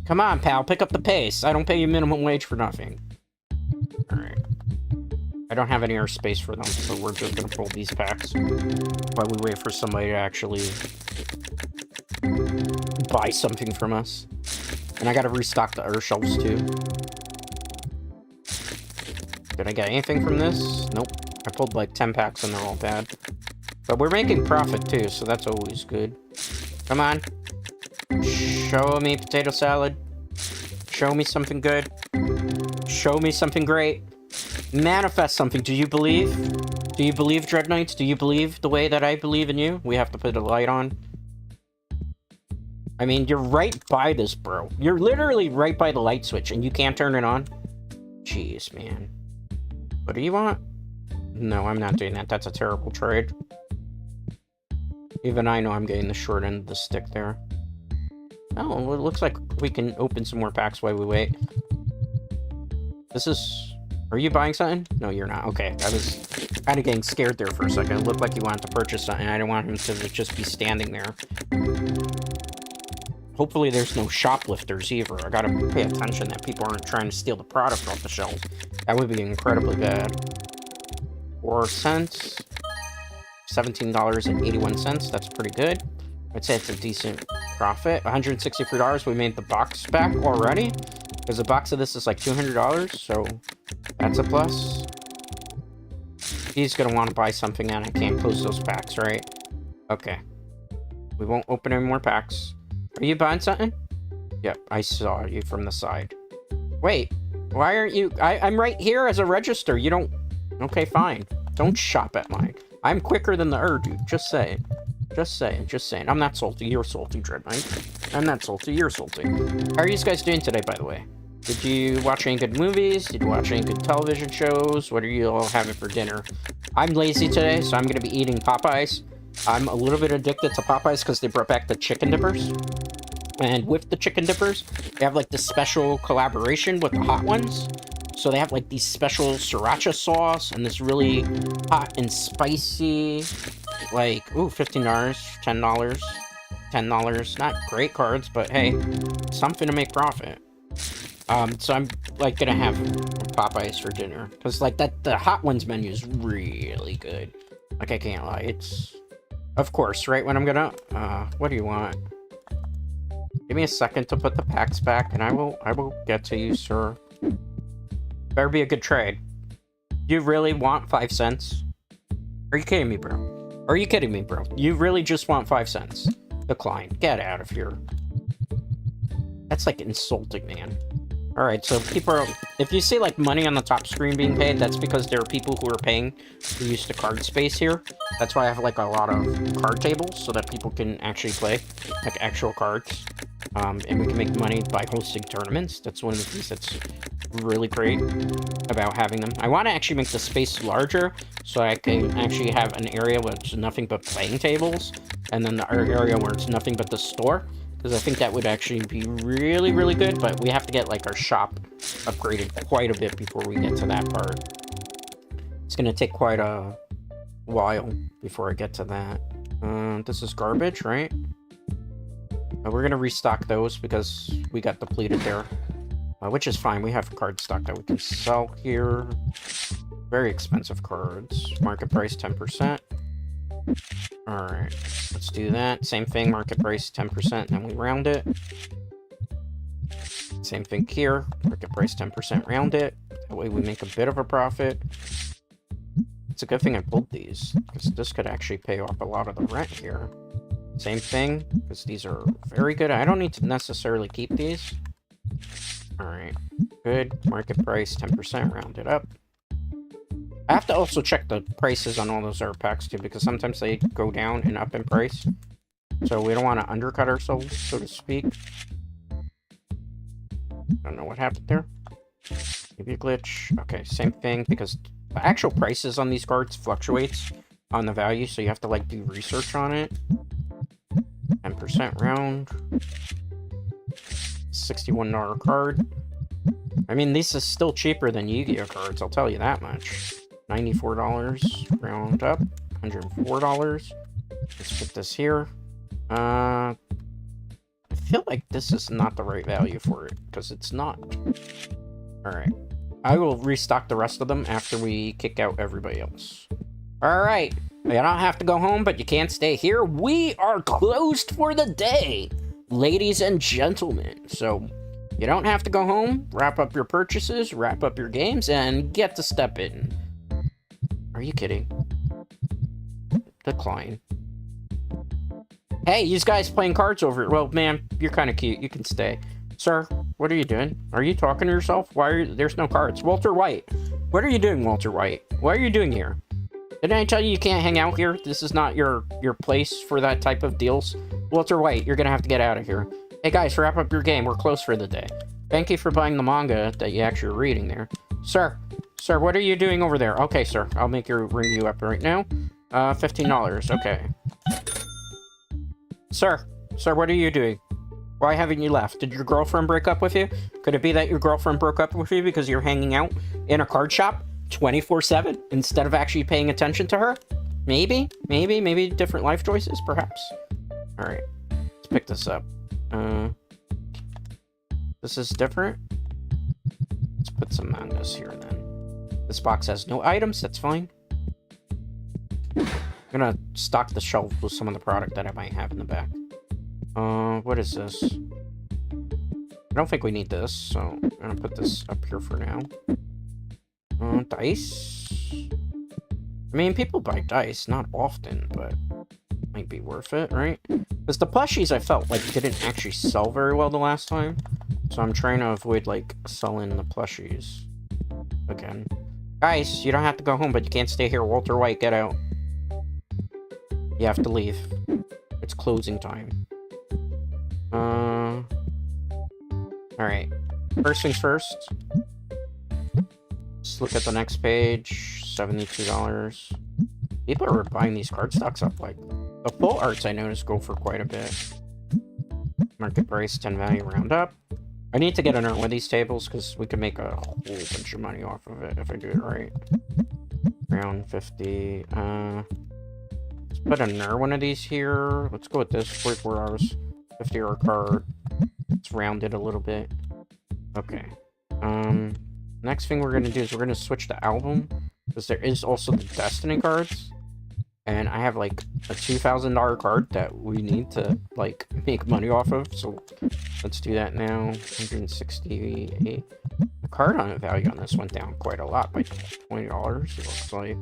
come on, pal, pick up the pace. I don't pay you minimum wage for nothing. Alright. I don't have any air space for them, so we're just gonna pull these packs while we wait for somebody to actually buy something from us. And I gotta restock the air shelves too. Did I get anything from this? Nope. I pulled like 10 packs and they're all bad. But we're making profit too, so that's always good. Come on. Show me potato salad. Show me something good. Show me something great. Manifest something. Do you believe? Do you believe, Dread Knights? Do you believe the way that I believe in you? We have to put a light on. I mean, you're right by this, bro. You're literally right by the light switch, and you can't turn it on? Jeez, man. What do you want? No, I'm not doing that. That's a terrible trade. Even I know I'm getting the short end of the stick there. Oh, well, it looks like we can open some more packs while we wait. This is... Are you buying something? No, you're not. Okay, I was kind of getting scared there for a second. It looked like you wanted to purchase something. I didn't want him to just be standing there. Hopefully there's no shoplifters either. I gotta pay attention that people aren't trying to steal the product off the shelves. That would be incredibly bad. 4 cents. $17.81. That's pretty good. I'd say it's a decent profit. $163. We made the box back already. Because a box of this is like $200, so that's a plus. He's gonna want to buy something and I can't close those packs, right? Okay. We won't open any more packs. Are you buying something? Yep, I saw you from the side. Wait, why aren't you... I'm right here as a register. You don't... Okay, fine. Don't shop at mine. I'm quicker than the dude. Just saying. Just saying, just saying. I'm not salty. You're salty, Dread Knight. I'm not salty. You're salty. How are you guys doing today, by the way? Did you watch any good movies? Did you watch any good television shows? What are you all having for dinner? I'm lazy today, so I'm going to be eating Popeyes. I'm a little bit addicted to Popeyes because they brought back the chicken dippers. And with the chicken dippers, they have like this special collaboration with the hot ones. So they have like these special sriracha sauce and this really hot and spicy, like, ooh, $15, $10, $10. Not great cards, but hey, something to make profit. So I'm like gonna have Popeyes for dinner because like the hot ones menu is really good. Like I can't lie, it's of course right when I'm gonna what do you want? Give me a second to put the packs back and I will get to you, sir. Better be a good trade. You really want 5 cents? Are you kidding me, bro? Are you kidding me, bro? You really just want 5 cents? Decline. Get out of here. That's like insulting, man. Alright, so people are... If you see, like, money on the top screen being paid, that's because there are people who are paying to use the card space here. That's why I have, like, a lot of card tables, so that people can actually play, like, actual cards. And we can make money by hosting tournaments. That's one of the things that's really great about having them. I want to actually make the space larger, so I can actually have an area where it's nothing but playing tables, and then the area where it's nothing but the store. Because I think that would actually be really, really good, but we have to get, like, our shop upgraded quite a bit before we get to that part. It's going to take quite a while before I get to that. This is garbage, right? We're going to restock those because we got depleted there. Which is fine. We have card stock that we can sell here. Very expensive cards. Market price 10%. Alright, let's do that. Same thing, market price 10%, and we round it. Same thing here, market price 10%, round it. That way we make a bit of a profit. It's a good thing I pulled these, because this could actually pay off a lot of the rent here. Same thing, because these are very good. I don't need to necessarily keep these. Alright, good. Market price 10%, round it up. I have to also check the prices on all those art packs too, because sometimes they go down and up in price. So we don't want to undercut ourselves, so to speak. Don't know what happened there. Maybe a glitch. Okay, same thing, because the actual prices on these cards fluctuates on the value, so you have to like do research on it. 10% round. $61 card. I mean, this is still cheaper than Yu-Gi-Oh cards, I'll tell you that much. $94, round up, $104. Let's put this here. I feel like this is not the right value for it, because it's not. Alright. I will restock the rest of them after we kick out everybody else. Alright. You don't have to go home, but you can't stay here. We are closed for the day, ladies and gentlemen. So, you don't have to go home, wrap up your purchases, wrap up your games, and get to step in. Are you kidding? Decline. Hey, you guys playing cards over here. Well, man, you're kind of cute. You can stay. Sir, what are you doing? Are you talking to yourself? Why are you... There's no cards. Walter White. What are you doing, Walter White? What are you doing here? Didn't I tell you you can't hang out here? This is not your place for that type of deals. Walter White, you're gonna have to get out of here. Hey guys, wrap up your game. We're closed for the day. Thank you for buying the manga that you actually are reading there. Sir, what are you doing over there? Okay, sir, I'll ring you up right now. $15, okay. Sir, what are you doing? Why haven't you left? Did your girlfriend break up with you? Could it be that your girlfriend broke up with you because you're hanging out in a card shop 24/7 instead of actually paying attention to her? Maybe different life choices, perhaps. All right, let's pick this up. This is different. Let's put some on this here then. This box has no items, that's fine. I'm gonna stock the shelf with some of the product that I might have in the back. What is this? I don't think we need this, so I'm gonna put this up here for now. Dice? I mean, people buy dice, not often, but might be worth it, right? Because the plushies I felt like didn't actually sell very well the last time, so I'm trying to avoid, like, selling the plushies again. Guys, you don't have to go home, but you can't stay here. Walter White, get out. You have to leave. It's closing time. Alright. First things first. Let's look at the next page. $72. People are buying these card stocks up, like... The full arts, I noticed, go for quite a bit. Market price, 10 value, round up. I need to get another one of these tables, because we can make a whole bunch of money off of it if I do it right. Round 50. Let's put another one of these here. Let's go with this. 44 hours. 50 hour card. Let's round it a little bit. Okay. Next thing we're gonna do is we're gonna switch the album, because there is also the Destiny cards, and I have like a $2,000 card that we need to like make money off of. So let's do that now. 168. The card on value on this went down quite a lot by $20. It looks like.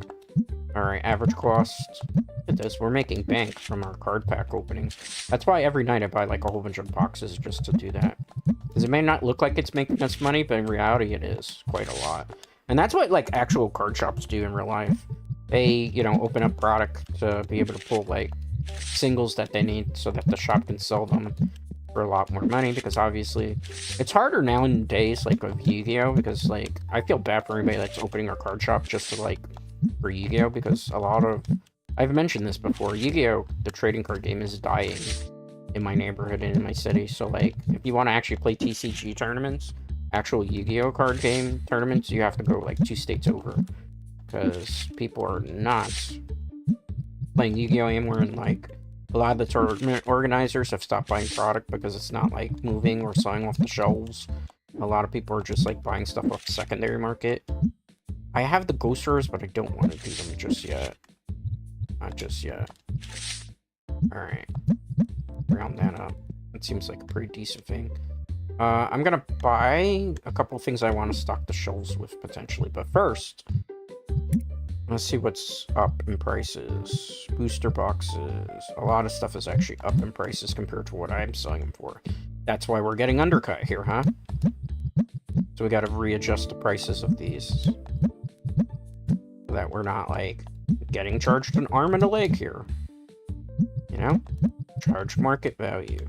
All right, average cost. Look at this. We're making bank from our card pack opening. That's why every night I buy like a whole bunch of boxes just to do that. Because it may not look like it's making us money, but in reality it is quite a lot. And that's what like actual card shops do in real life. They, you know, open up product to be able to pull like singles that they need so that the shop can sell them for a lot more money, because obviously it's harder nowadays like with Yu-Gi-Oh, because like I feel bad for anybody that's opening a card shop just to like for Yu-Gi-Oh, because a lot of, I've mentioned this before, Yu-Gi-Oh, the trading card game, is dying in my neighborhood and in my city. So like if you want to actually play TCG tournaments, actual Yu-Gi-Oh card game tournaments, you have to go like 2 states over, because people are not playing Yu-Gi-Oh anymore, and like a lot of the tournament organizers have stopped buying product because it's not like moving or selling off the shelves. A lot of people are just like buying stuff off the secondary market. I have the Ghosters, but I don't want to do them just yet. Not just yet. Alright. Round that up. It seems like a pretty decent thing. I'm gonna buy a couple things I want to stock the shelves with, potentially. But first, let's see what's up in prices. Booster boxes. A lot of stuff is actually up in prices compared to what I'm selling them for. That's why we're getting undercut here, huh? So we gotta readjust the prices of these, so that we're not, like, getting charged an arm and a leg here. You know? Charge market value.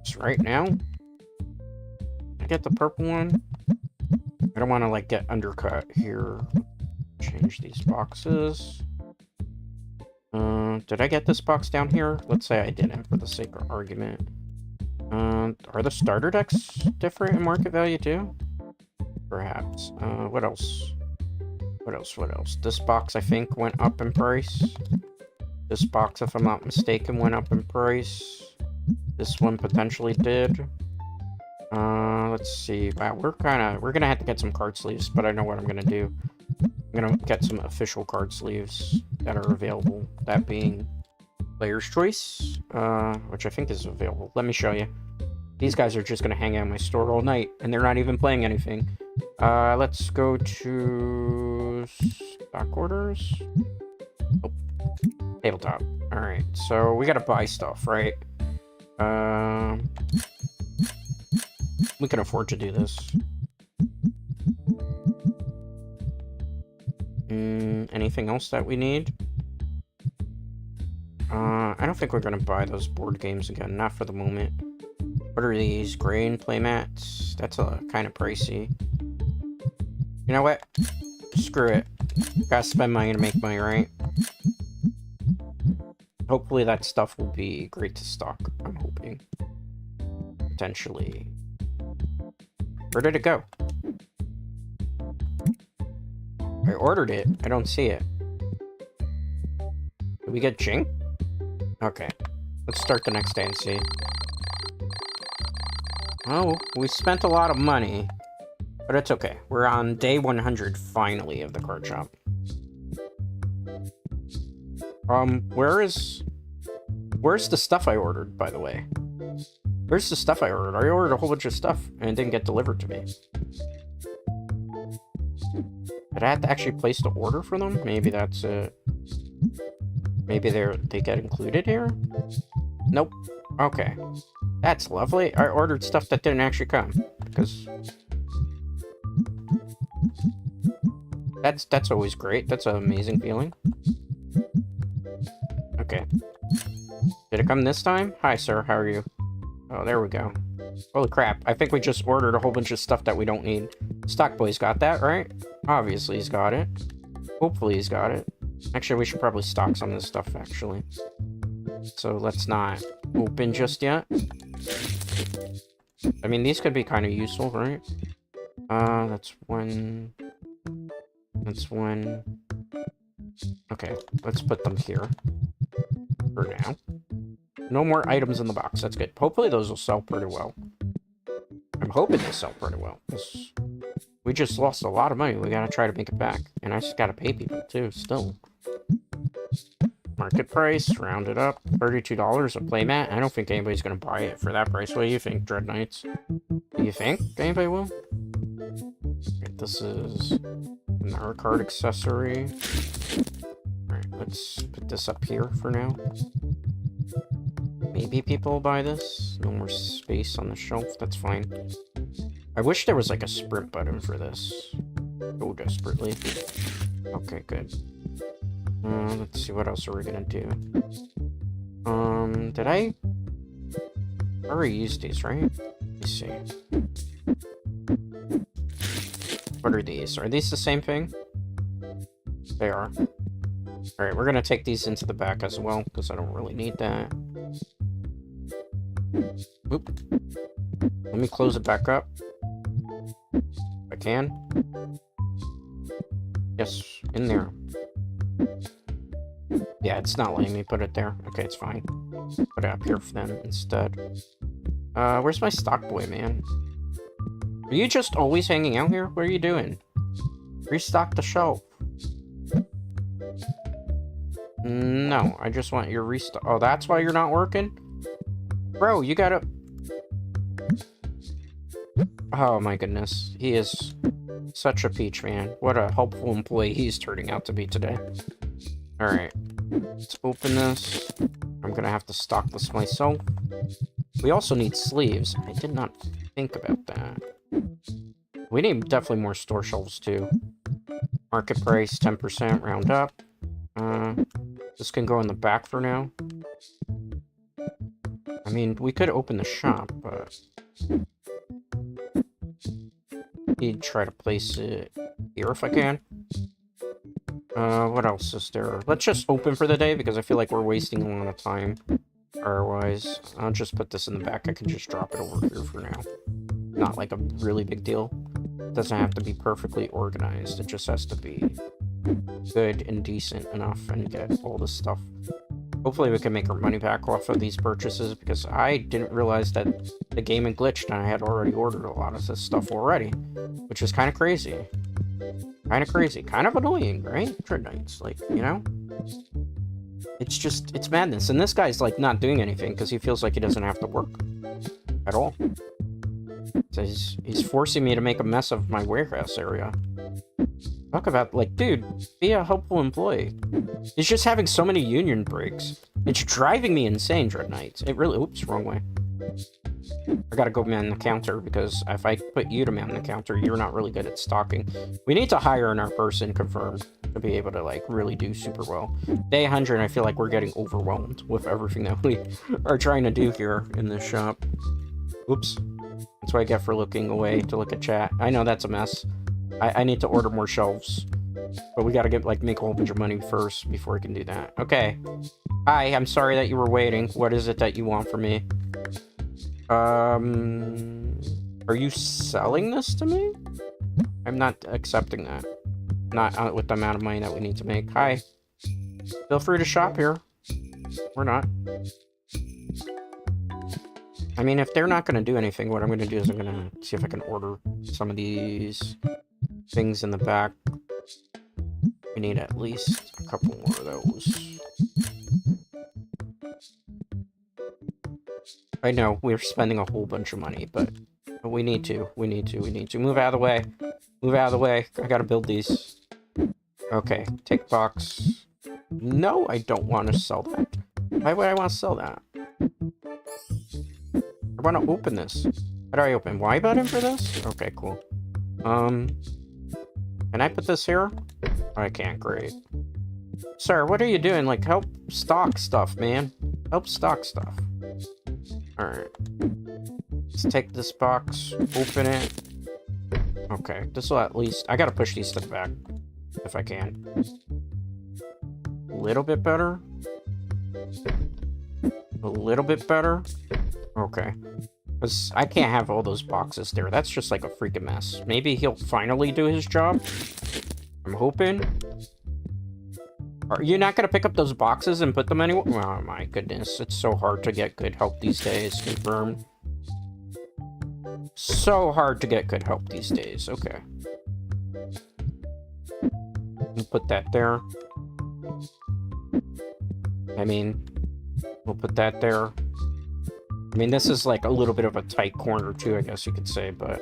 So right now, I get the purple one. I don't want to, like, get undercut here. Change these boxes. Did I get this box down here? Let's say I didn't, for the sake of argument. Are the starter decks different in market value too? Perhaps. What else? What else? This box, I think, went up in price. This box, if I'm not mistaken, went up in price. This one potentially did. Let's see. Wow, we're gonna have to get some card sleeves, but I know what I'm gonna do. I'm gonna get some official card sleeves that are available. That being Player's Choice, which I think is available. Let me show you. These guys are just gonna hang out in my store all night, and they're not even playing anything. Let's go to stock orders. Oh, tabletop. All right, so we gotta buy stuff, right? We can afford to do this. Anything else that we need? I don't think we're gonna buy those board games again, not for the moment. What are these? Grain playmats? That's kind of pricey. You know what? Screw it. Gotta spend money to make money, right? Hopefully that stuff will be great to stock, I'm hoping. Potentially. Where did it go? I ordered it. I don't see it. Did we get Jing? Okay. Let's start the next day and see. Oh, we spent a lot of money. But it's okay. We're on day 100, finally, of the card shop. Where's the stuff I ordered, by the way? Where's the stuff I ordered? I ordered a whole bunch of stuff, and it didn't get delivered to me. Did I have to actually place the order for them? Maybe that's it. Maybe they get included here? Nope. Okay. That's lovely. I ordered stuff that didn't actually come, because... That's always great. That's an amazing feeling. Okay. Did it come this time? Hi, sir. How are you? Oh, there we go. Holy crap. I think we just ordered a whole bunch of stuff that we don't need. Stockboy's got that, right? Obviously he's got it. Hopefully he's got it. Actually, we should probably stock some of this stuff, actually. So let's not open just yet. I mean, these could be kind of useful, right? That's one... That's one... Okay, let's put them here. For now. No more items in the box, that's good. Hopefully those will sell pretty well. I'm hoping they sell pretty well. We just lost a lot of money, we gotta try to make it back. And I just gotta pay people too, still. Market price, round it up. $32 a playmat. I don't think anybody's gonna buy it for that price. What do you think, Dread Knights? Do you think anybody will? Right, this is another card accessory. Alright, let's put this up here for now. Maybe people will buy this. No more space on the shelf. That's fine. I wish there was like a sprint button for this. So desperately. Okay, good. Let's see, what else are we gonna do? Did I already use these, right? Let's see. What are these? Are these the same thing? They are. Alright, we're gonna take these into the back as well, because I don't really need that. Oop. Let me close it back up. If I can. Yes, in there. Yeah, it's not letting me put it there. Okay, it's fine. Put it up here for them instead. Where's my stock boy, man? Are you just always hanging out here? What are you doing? Restock the shelf. No, I just want your restock. Oh, that's why you're not working? Bro, you gotta... Oh my goodness. He is such a peach, man. What a helpful employee he's turning out to be today. Alright. Let's open this. I'm gonna have to stock this myself. We also need sleeves. I did not think about that. We need definitely more store shelves, too. Market price, 10%, round up. This can go in the back for now. I mean, we could open the shop, but... I'd try to place it here if I can. What else is there? Let's just open for the day, because I feel like we're wasting a lot of time. Otherwise, I'll just put this in the back. I can just drop it over here for now. Not like a really big deal. It doesn't have to be perfectly organized. It just has to be good and decent enough and get all this stuff Hopefully we can make our money back off of these purchases, because I didn't realize that the game had glitched and I had already ordered a lot of this stuff already, which is kind of crazy. Kind of crazy. Kind of annoying, right? Dreadnights, like, you know? It's just, it's madness. And this guy's, like, not doing anything because he feels like he doesn't have to work at all. So he's forcing me to make a mess of my warehouse area. Talk about, like, dude, be a helpful employee. He's just having so many union breaks. It's driving me insane, Dreadnights. It really... Oops, wrong way. I gotta go man the counter, because if I put you to man the counter, you're not really good at stocking. We need to hire another person confirmed to be able to, like, really do super well. Day 100, I feel like we're getting overwhelmed with everything that we are trying to do here in this shop. Oops. That's what I get for looking away to look at chat. I know that's a mess. I need to order more shelves. But we gotta get, like, make a whole bunch of money first before we can do that. Okay. Hi, I'm sorry that you were waiting. What is it that you want from me? Are you selling this to me? I'm not accepting that. Not with the amount of money that we need to make. Hi. Feel free to shop here. We're not. I mean, if they're not going to do anything, what I'm going to do is I'm going to see if I can order some of these things in the back. We need at least a couple more of those. I know we're spending a whole bunch of money, but we need to. We need to. Move out of the way. Move out of the way. I gotta build these. Okay, take box. No, I don't want to sell that. Why would I want to sell that? I want to open this. How do I open? Y button for this? Okay, cool. Can I put this here? I can't, great. Sir, what are you doing? Like, help stock stuff, man. Help stock stuff. Alright. Let's take this box, open it. Okay, this will at least... I gotta push these to the back, if I can. A little bit better. A little bit better. Okay. Because I can't have all those boxes there. That's just like a freaking mess. Maybe he'll finally do his job. I'm hoping. Are you not going to pick up those boxes and put them anywhere? Oh my goodness. It's so hard to get good help these days. Confirmed. So hard to get good help these days. Okay. We'll put that there. I mean, we'll put that there. I mean, this is like a little bit of a tight corner too, I guess you could say, but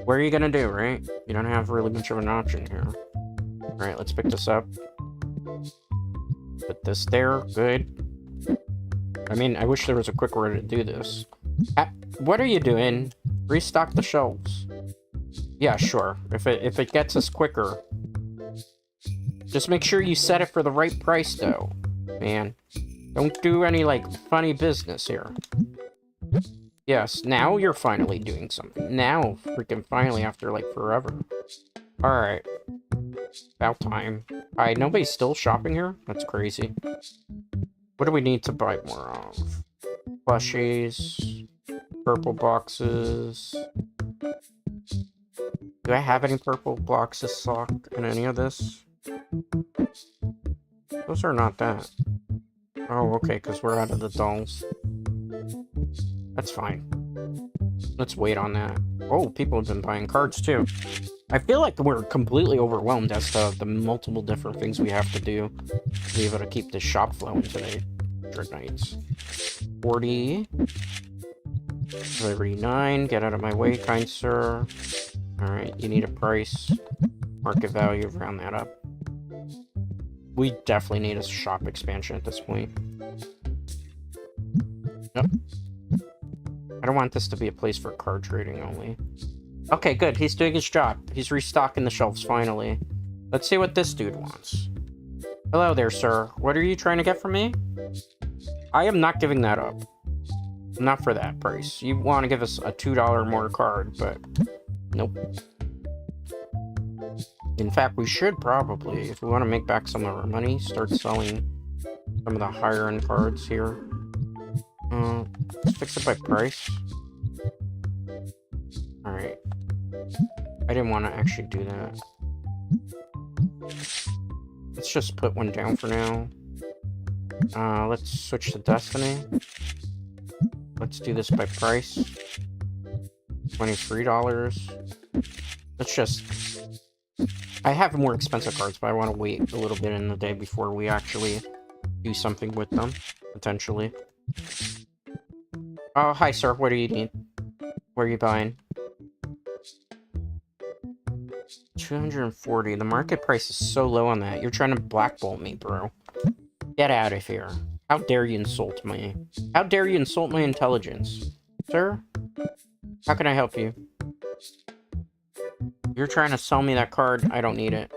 what are you gonna do, right? You don't have really much of an option here. All right, let's pick this up. Put this there, good. I mean, I wish there was a quick way to do this. What are you doing? Restock the shelves. Yeah, sure. If it gets us quicker. Just make sure you set it for the right price, though, man. Don't do any, like, funny business here. Yes, now you're finally doing something. Now, freaking finally, after, like, forever. Alright. About time. Alright, nobody's still shopping here? That's crazy. What do we need to buy more of? Plushies. Purple boxes. Do I have any purple boxes stock in any of this? Those are not that. Oh, okay, because we're out of the dolls. That's fine. Let's wait on that. Oh, people have been buying cards, too. I feel like we're completely overwhelmed as to the multiple different things we have to do to be able to keep this shop flowing today. Dreadnights. 40. 39. Get out of my way, kind sir. Alright, you need a price. Market value, round that up. We definitely need a shop expansion at this point. Yep. I don't want this to be a place for card trading only. Okay, good. He's doing his job. He's restocking the shelves, finally. Let's see what this dude wants. Hello there, sir. What are you trying to get from me? I am not giving that up. Not for that price. You want to give us a $2 more card, but... Nope. In fact, we should probably, if we want to make back some of our money, start selling some of the higher end cards here. Let's fix it by price. Alright. I didn't want to actually do that. Let's just put one down for now. Let's switch to Destiny. Let's do this by price. $23. Let's just... I have more expensive cards, but I want to wait a little bit in the day before we actually do something with them, potentially. Oh, hi, sir. What do you need? What are you buying? 240. The market price is so low on that. You're trying to blackball me, bro. Get out of here. How dare you insult me? How dare you insult my intelligence? Sir? How can I help you? You're trying to sell me that card. I don't need it.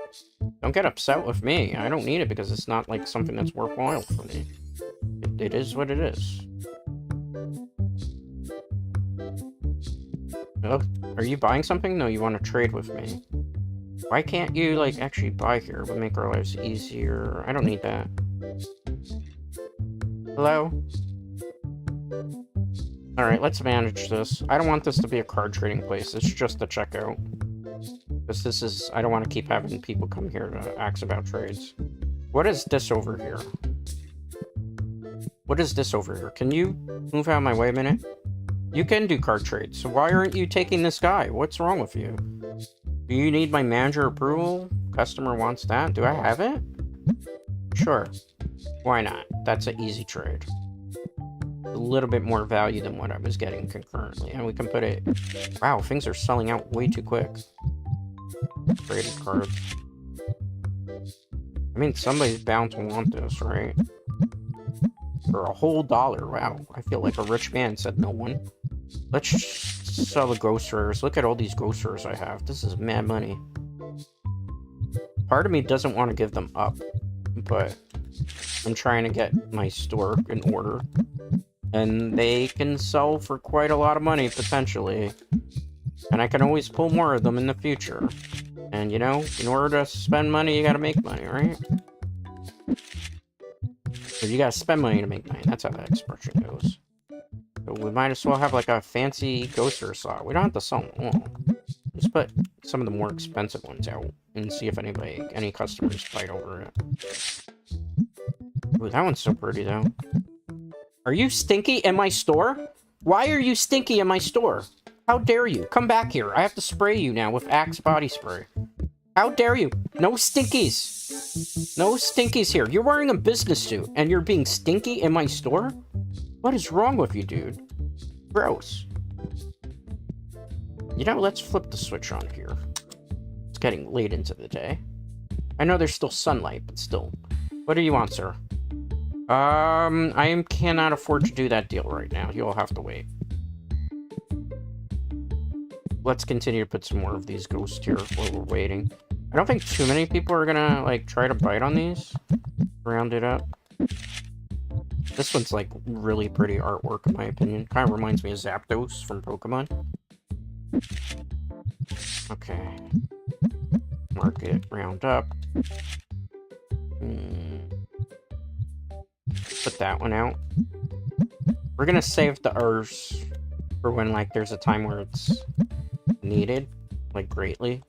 Don't get upset with me. I don't need it because it's not like something that's worthwhile for me. It is what it is. Oh, are you buying something? No, you want to trade with me. Why can't you, like, actually buy here? It would make our lives easier. I don't need that. Hello? Alright, let's manage this. I don't want this to be a card trading place. It's just a checkout. Because this is... I don't want to keep having people come here to ask about trades. What is this over here? What is this over here? Can you move out of my way a minute? You can do card trades, so why aren't you taking this guy? What's wrong with you? Do you need my manager approval? Customer wants that. Do I have it? Sure. Why not? That's an easy trade. A little bit more value than what I was getting concurrently. And we can put it... Wow, things are selling out way too quick. Traded cards. I mean, somebody's bound to want this, right? For a whole $1. Wow, I feel like a rich man, said no one. Let's sell the ghost rares. Look at all these ghost rares I have. This is mad money. Part of me doesn't want to give them up, but I'm trying to get my store in order. And they can sell for quite a lot of money, potentially. And I can always pull more of them in the future. And, you know, in order to spend money, you gotta make money, right? So you gotta spend money to make money. That's how that expression goes. So we might as well have, like, a fancy ghoster slot. We don't have to sell them all. Just put some of the more expensive ones out and see if any customers fight over it. Ooh, that one's so pretty, though. Are you Stinky in my store? Why are you Stinky in my store? How dare you? Come back here. I have to spray you now with Axe body spray. How dare you? No stinkies. No stinkies here. You're wearing a business suit and you're being stinky in my store? What is wrong with you, dude? Gross. You know, let's flip the switch on here. It's getting late into the day. I know there's still sunlight, but still. What do you want, sir? I cannot afford to do that deal right now. You'll have to wait. Let's continue to put some more of these ghosts here while we're waiting. I don't think too many people are gonna, like, try to bite on these. Round it up. This one's, like, really pretty artwork, in my opinion. Kind of reminds me of Zapdos from Pokémon. Okay. Mark it, round up. Put that one out. We're gonna save the Rs for when, like, there's a time where it's needed, like, greatly.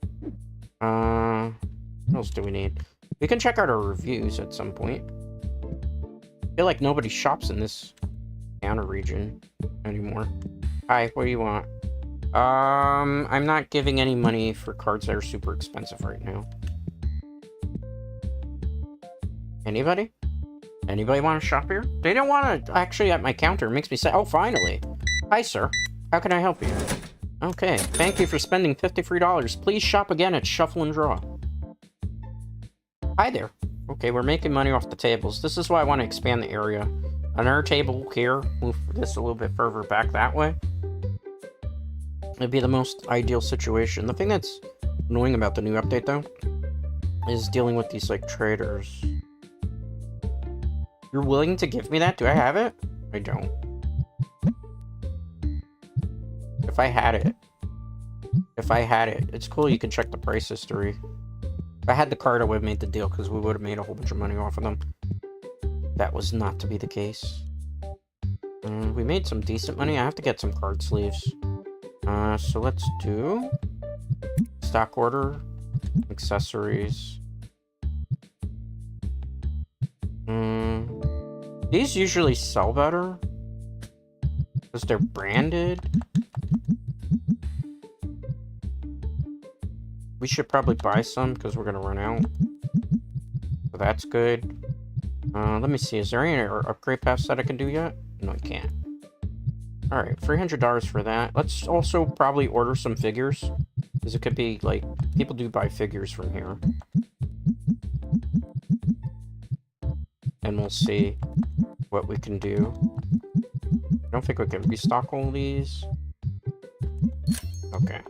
What else do we need? We can check out our reviews at some point. I feel like nobody shops in this counter region anymore. Hi, what do you want? I'm not giving any money for cards that are super expensive right now. Anybody? Anybody want to shop here? They don't want to actually at my counter. It makes me say, oh, finally. Hi, sir. How can I help you? Okay, thank you for spending $53. Please shop again at Shuffle and Draw. Hi there. Okay, we're making money off the tables. This is why I want to expand the area. Another table here. Move this a little bit further back that way. It'd be the most ideal situation. The thing that's annoying about the new update, though, is dealing with these, like, traders. You're willing to give me that? Do I have it? I don't. If I had it. It's cool you can check the price history. If I had the card, I would have made the deal, because we would have made a whole bunch of money off of them. That was not to be the case. We made some decent money. I have to get some card sleeves. So let's do stock order, accessories. These usually sell better because they're branded. We should probably buy some because we're gonna run out. So that's good. Let me see. Is there any upgrade paths that I can do yet? No, I can't. All right, $300 for that. Let's also probably order some figures because it could be like people do buy figures from here. And we'll see what we can do. I don't think we can restock all these. Okay.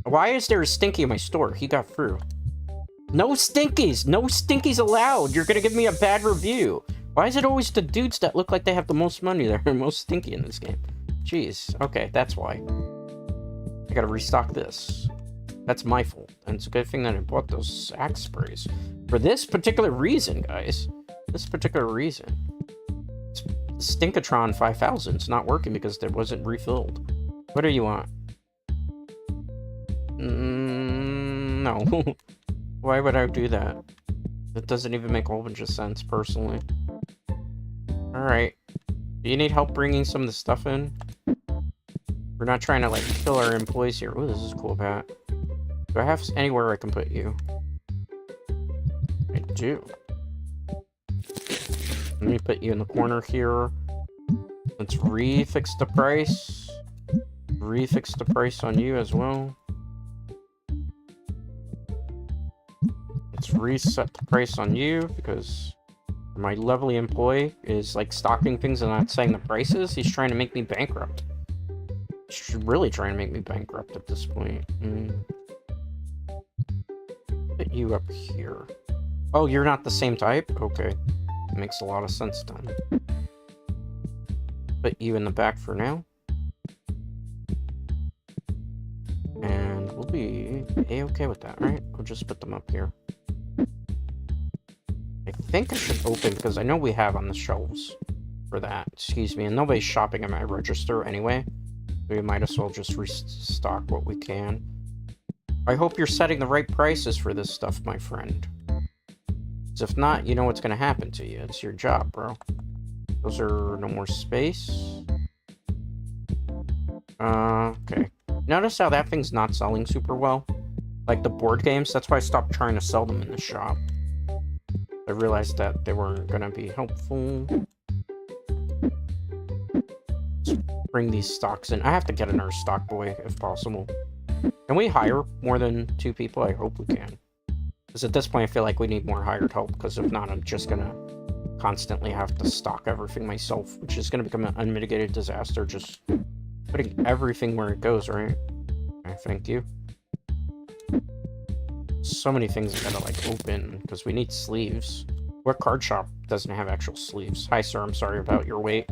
Why is there a Stinky in my store? He got through. No Stinkies! No Stinkies allowed! You're gonna give me a bad review. Why is it always the dudes that look like they have the most money that are most stinky in this game? Jeez. Okay, that's why. I gotta restock this. That's my fault. And it's a good thing that I bought those axe sprays. For this particular reason, guys. This particular reason. Stinkatron 5000 is not working because it wasn't refilled. What do you want? No. Why would I do that? That doesn't even make a whole bunch of sense, personally. Alright. Do you need help bringing some of the stuff in? We're not trying to, like, kill our employees here. Ooh, this is a cool hat. Do I have anywhere I can put you? I do. Let me put you in the corner here. Let's refix the price. Refix the price on you as well. Let's reset the price on you because my lovely employee is like stocking things and not saying the prices. He's trying to make me bankrupt. He's really trying to make me bankrupt at this point. Put you up here. Oh, you're not the same type? Okay. Makes a lot of sense then. Put you in the back for now. And we'll be A-okay with that, right? We'll just put them up here. I think I should open, because I know we have on the shelves for that. Excuse me, and nobody's shopping at my register anyway. We might as well just restock what we can. I hope you're setting the right prices for this stuff, my friend. Because if not, you know what's going to happen to you. It's your job, bro. Those are no more space. Okay. Notice how that thing's not selling super well? Like the board games, that's why I stopped trying to sell them in the shop. I realized that they weren't going to be helpful. Let's bring these stocks in. I have to get another stock boy, if possible. Can we hire more than 2 people? I hope we can. Because at this point, I feel like we need more hired help, because if not, I'm just going to constantly have to stock everything myself, which is going to become an unmitigated disaster, just putting everything where it goes, right? Okay, thank you. So many things I gotta, like, open, because we need sleeves. What card shop doesn't have actual sleeves? Hi, sir, I'm sorry about your wait.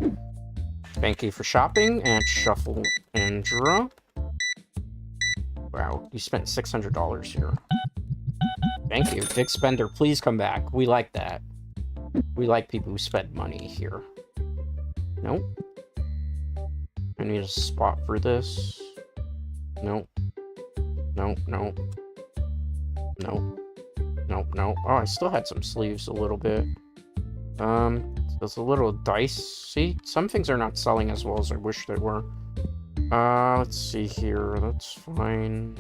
Thank you for shopping, and shuffle and draw. Wow, you spent $600 here. Thank you. Big spender, please come back. We like that. We like people who spend money here. Nope. I need a spot for this. Nope. Nope, nope. Nope. Nope, nope. Oh, I still had some sleeves a little bit. There's a little dice. See, some things are not selling as well as I wish they were. Let's see here. That's fine.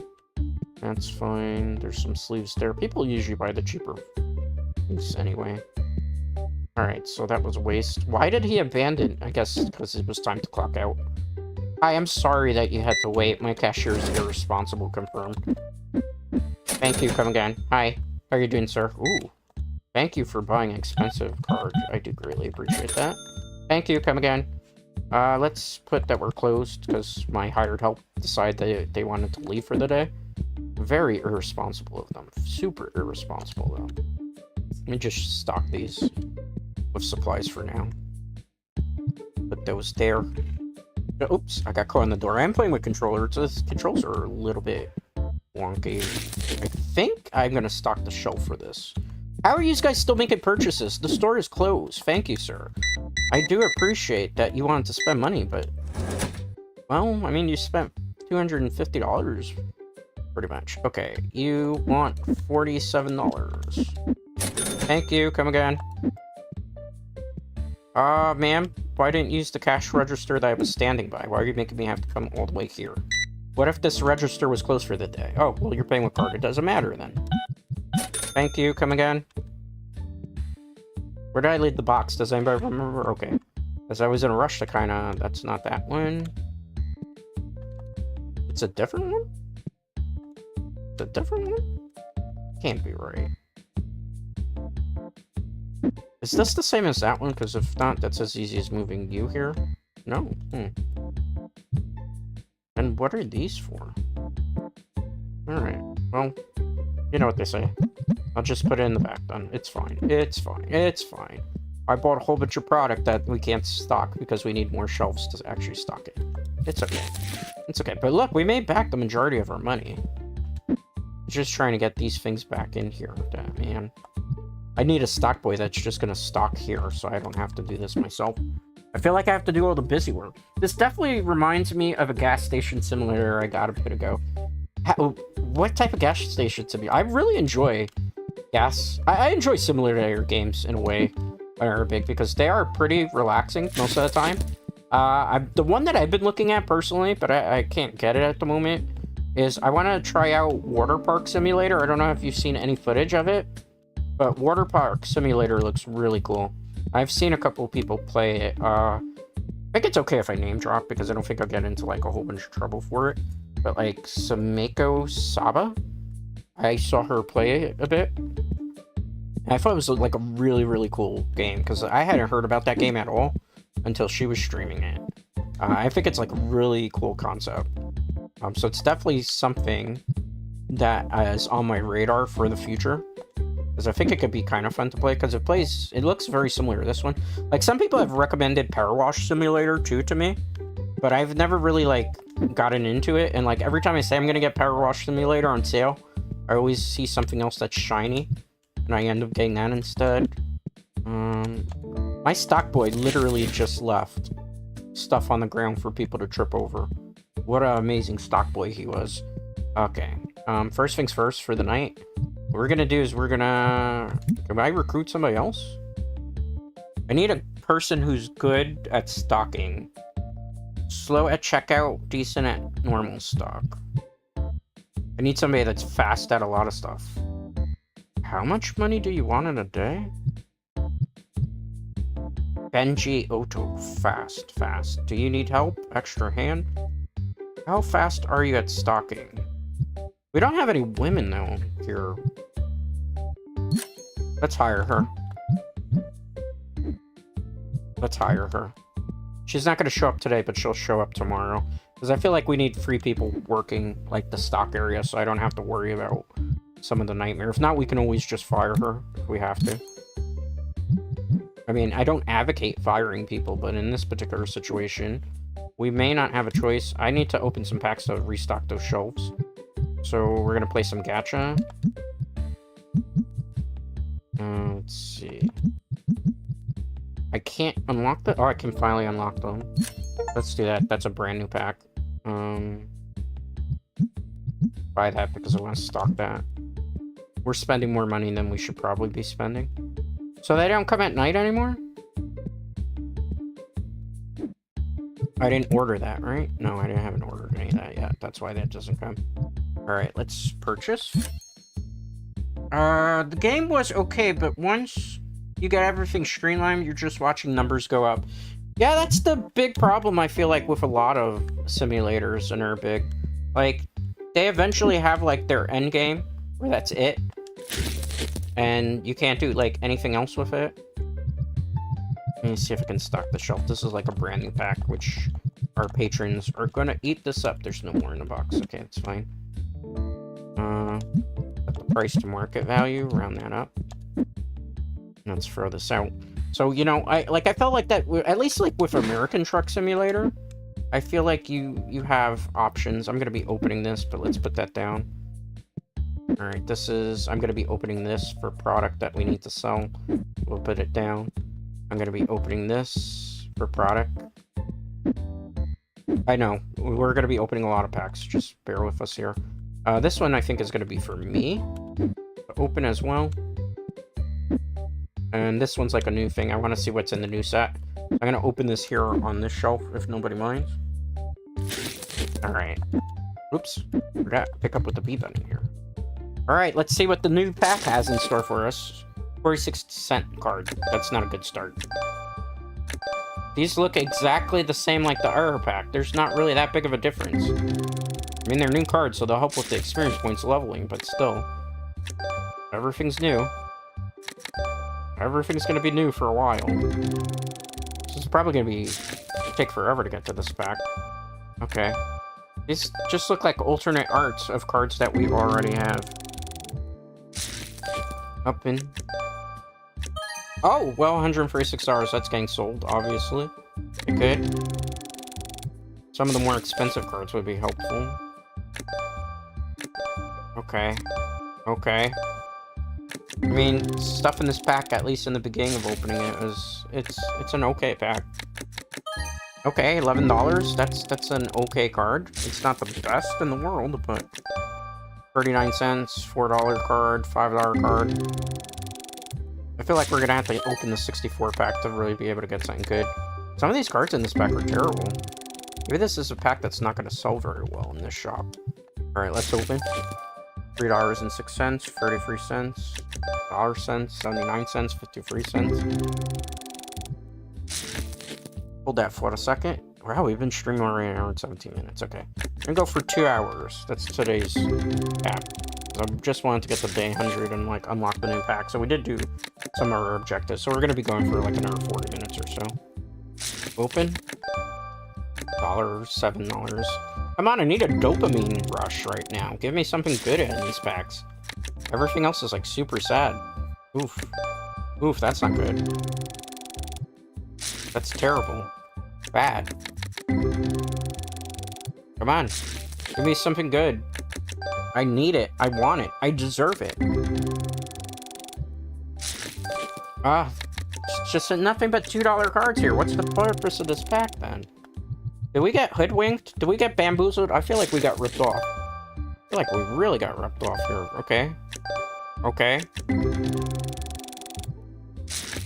That's fine. There's some sleeves there. People usually buy the cheaper things anyway. Alright, so that was a waste. Why did he abandon? I guess because it was time to clock out. Hi, I'm sorry that you had to wait. My cashier is irresponsible, confirmed. Thank you, come again. Hi, how are you doing, sir? Ooh. Thank you for buying an expensive card. I do greatly appreciate that. Thank you, come again. Let's put that we're closed, because my hired help decided they wanted to leave for the day. Very irresponsible of them. Super irresponsible, though. Let me just stock these with supplies for now. Put those there. Oops, I got caught in the door. I am playing with controllers. The controls are a little bit wonky. I think I'm going to stock the shelf for this. How are you guys still making purchases? The store is closed. Thank you, sir. I do appreciate that you wanted to spend money, but... Well, I mean, you spent $250, pretty much. Okay, you want $47. Thank you, come again. Ma'am, why didn't you use the cash register that I was standing by? Why are you making me have to come all the way here? What if this register was closed for the day? Oh, well, you're paying with card. It doesn't matter then. Thank you. Come again. Where did I leave the box? Does anybody remember? Okay. Because I was in a rush to kind of... That's not that one. It's a different one? It's a different one? Can't be right. Is this the same as that one? Because if not, that's as easy as moving you here. No. And what are these for? Alright. Well, you know what they say. I'll just put it in the back then. It's fine. It's fine. It's fine. I bought a whole bunch of product that we can't stock because we need more shelves to actually stock it. It's okay. It's okay. But look, we made back the majority of our money. Just trying to get these things back in here. Damn, man. I need a stock boy that's just going to stock here so I don't have to do this myself. I feel like I have to do all the busy work. This definitely reminds me of a gas station simulator I got a bit ago. What type of gas station simulator? I really enjoy gas. I enjoy simulator games in a way, Arabic, because they are pretty relaxing most of the time. The one that I've been looking at personally, but I can't get it at the moment, is I want to try out Water Park Simulator. I don't know if you've seen any footage of it, but Water Park Simulator looks really cool. I've seen a couple of people play it. I think it's okay if I name drop, because I don't think I'll get into like a whole bunch of trouble for it. But like Sameko Saba, I saw her play it a bit. I thought it was like a really, really cool game, because I hadn't heard about that game at all until she was streaming it. I think it's like a really cool concept. So it's definitely something that is on my radar for the future, because I think it could be kind of fun to play, because it looks very similar to this one. Like, some people have recommended Power Wash Simulator too to me, but I've never really like gotten into it. And like every time I say I'm gonna get Power Wash Simulator on sale, I always see something else that's shiny, and I end up getting that instead. My stock boy literally just left stuff on the ground for people to trip over. What an amazing stock boy he was. Okay, first things first for the night. What we're gonna do is can I recruit somebody else? I need a person who's good at stocking. Slow at checkout, decent at normal stock. I need somebody that's fast at a lot of stuff. How much money do you want in a day? Benji Oto, fast. Do you need help? Extra hand? How fast are you at stocking? We don't have any women though here. Let's hire her. She's not going to show up today, but she'll show up tomorrow. Because I feel like we need 3 people working like the stock area, so I don't have to worry about some of the nightmare. If not, we can always just fire her if we have to. I mean, I don't advocate firing people, but in this particular situation, we may not have a choice. I need to open some packs to restock those shelves. So we're going to play some gacha. Let's see. I can't unlock the... Oh, I can finally unlock them. Let's do that. That's a brand new pack. Buy that because I want to stock that. We're spending more money than we should probably be spending. So they don't come at night anymore? I didn't order that, right? No, I haven't ordered any of that yet. That's why that doesn't come. Alright, let's purchase. The game was okay, but once you get everything streamlined, you're just watching numbers go up. Yeah, that's the big problem I feel like with a lot of simulators and are big. Like, they eventually have like their end game where that's it. And you can't do like anything else with it. Let me see if I can stock the shelf. This is like a brand new pack, which our patrons are gonna eat this up. There's no more in the box. Okay, it's fine. At the price to market value, round that up. Let's throw this out. So, you know, I felt like that, at least like with American Truck Simulator, I feel like you have options. I'm gonna be opening this, but let's put that down. All right, I'm gonna be opening this for product that we need to sell. We'll put it down. I'm gonna be opening this for product. I know, we're gonna be opening a lot of packs. Just bear with us here. This one I think is gonna be for me to open as well. And this one's like a new thing. I want to see what's in the new set. I'm going to open this here on this shelf, if nobody minds. Alright. Oops. Forgot to pick up with the B button here. Alright, let's see what the new pack has in store for us. 46-cent card. That's not a good start. These look exactly the same like the error pack. There's not really that big of a difference. I mean, they're new cards, so they'll help with the experience points leveling, but still. Everything's new. Everything's gonna be new for a while. This is probably gonna take forever to get to this pack. Okay. These just look like alternate arts of cards that we already have. Up in. Oh, well, $146. That's getting sold, obviously. It could. Some of the more expensive cards would be helpful. Okay. Okay. I mean, stuff in this pack, at least in the beginning of opening it, it's an okay pack. Okay, $11. That's an okay card. It's not the best in the world, but 39 cents, $4 card, $5 card. I feel like we're gonna have to open the 64 pack to really be able to get something good. Some of these cards in this pack are terrible. Maybe this is a pack that's not gonna sell very well in this shop. Alright, let's open. $3.06, 33 cents, $1 79 cents, 53 cents. Hold that for a second. Wow, we've been streaming already an hour and 17 minutes. Okay. I'm gonna go for 2 hours. That's today's cap. I just wanted to get the day 100 and like unlock the new pack. So we did do some of our objectives. So we're gonna be going for like an hour 40 minutes or so. Open. $7. Come on, I need a dopamine rush right now. Give me something good in these packs. Everything else is like super sad. Oof. Oof, that's not good. That's terrible. Bad. Come on. Give me something good. I need it. I want it. I deserve it. It's just nothing but $2 cards here. What's the purpose of this pack, then? Did we get hoodwinked? Did we get bamboozled? I feel like we got ripped off. I feel like we really got ripped off here. Okay. Okay.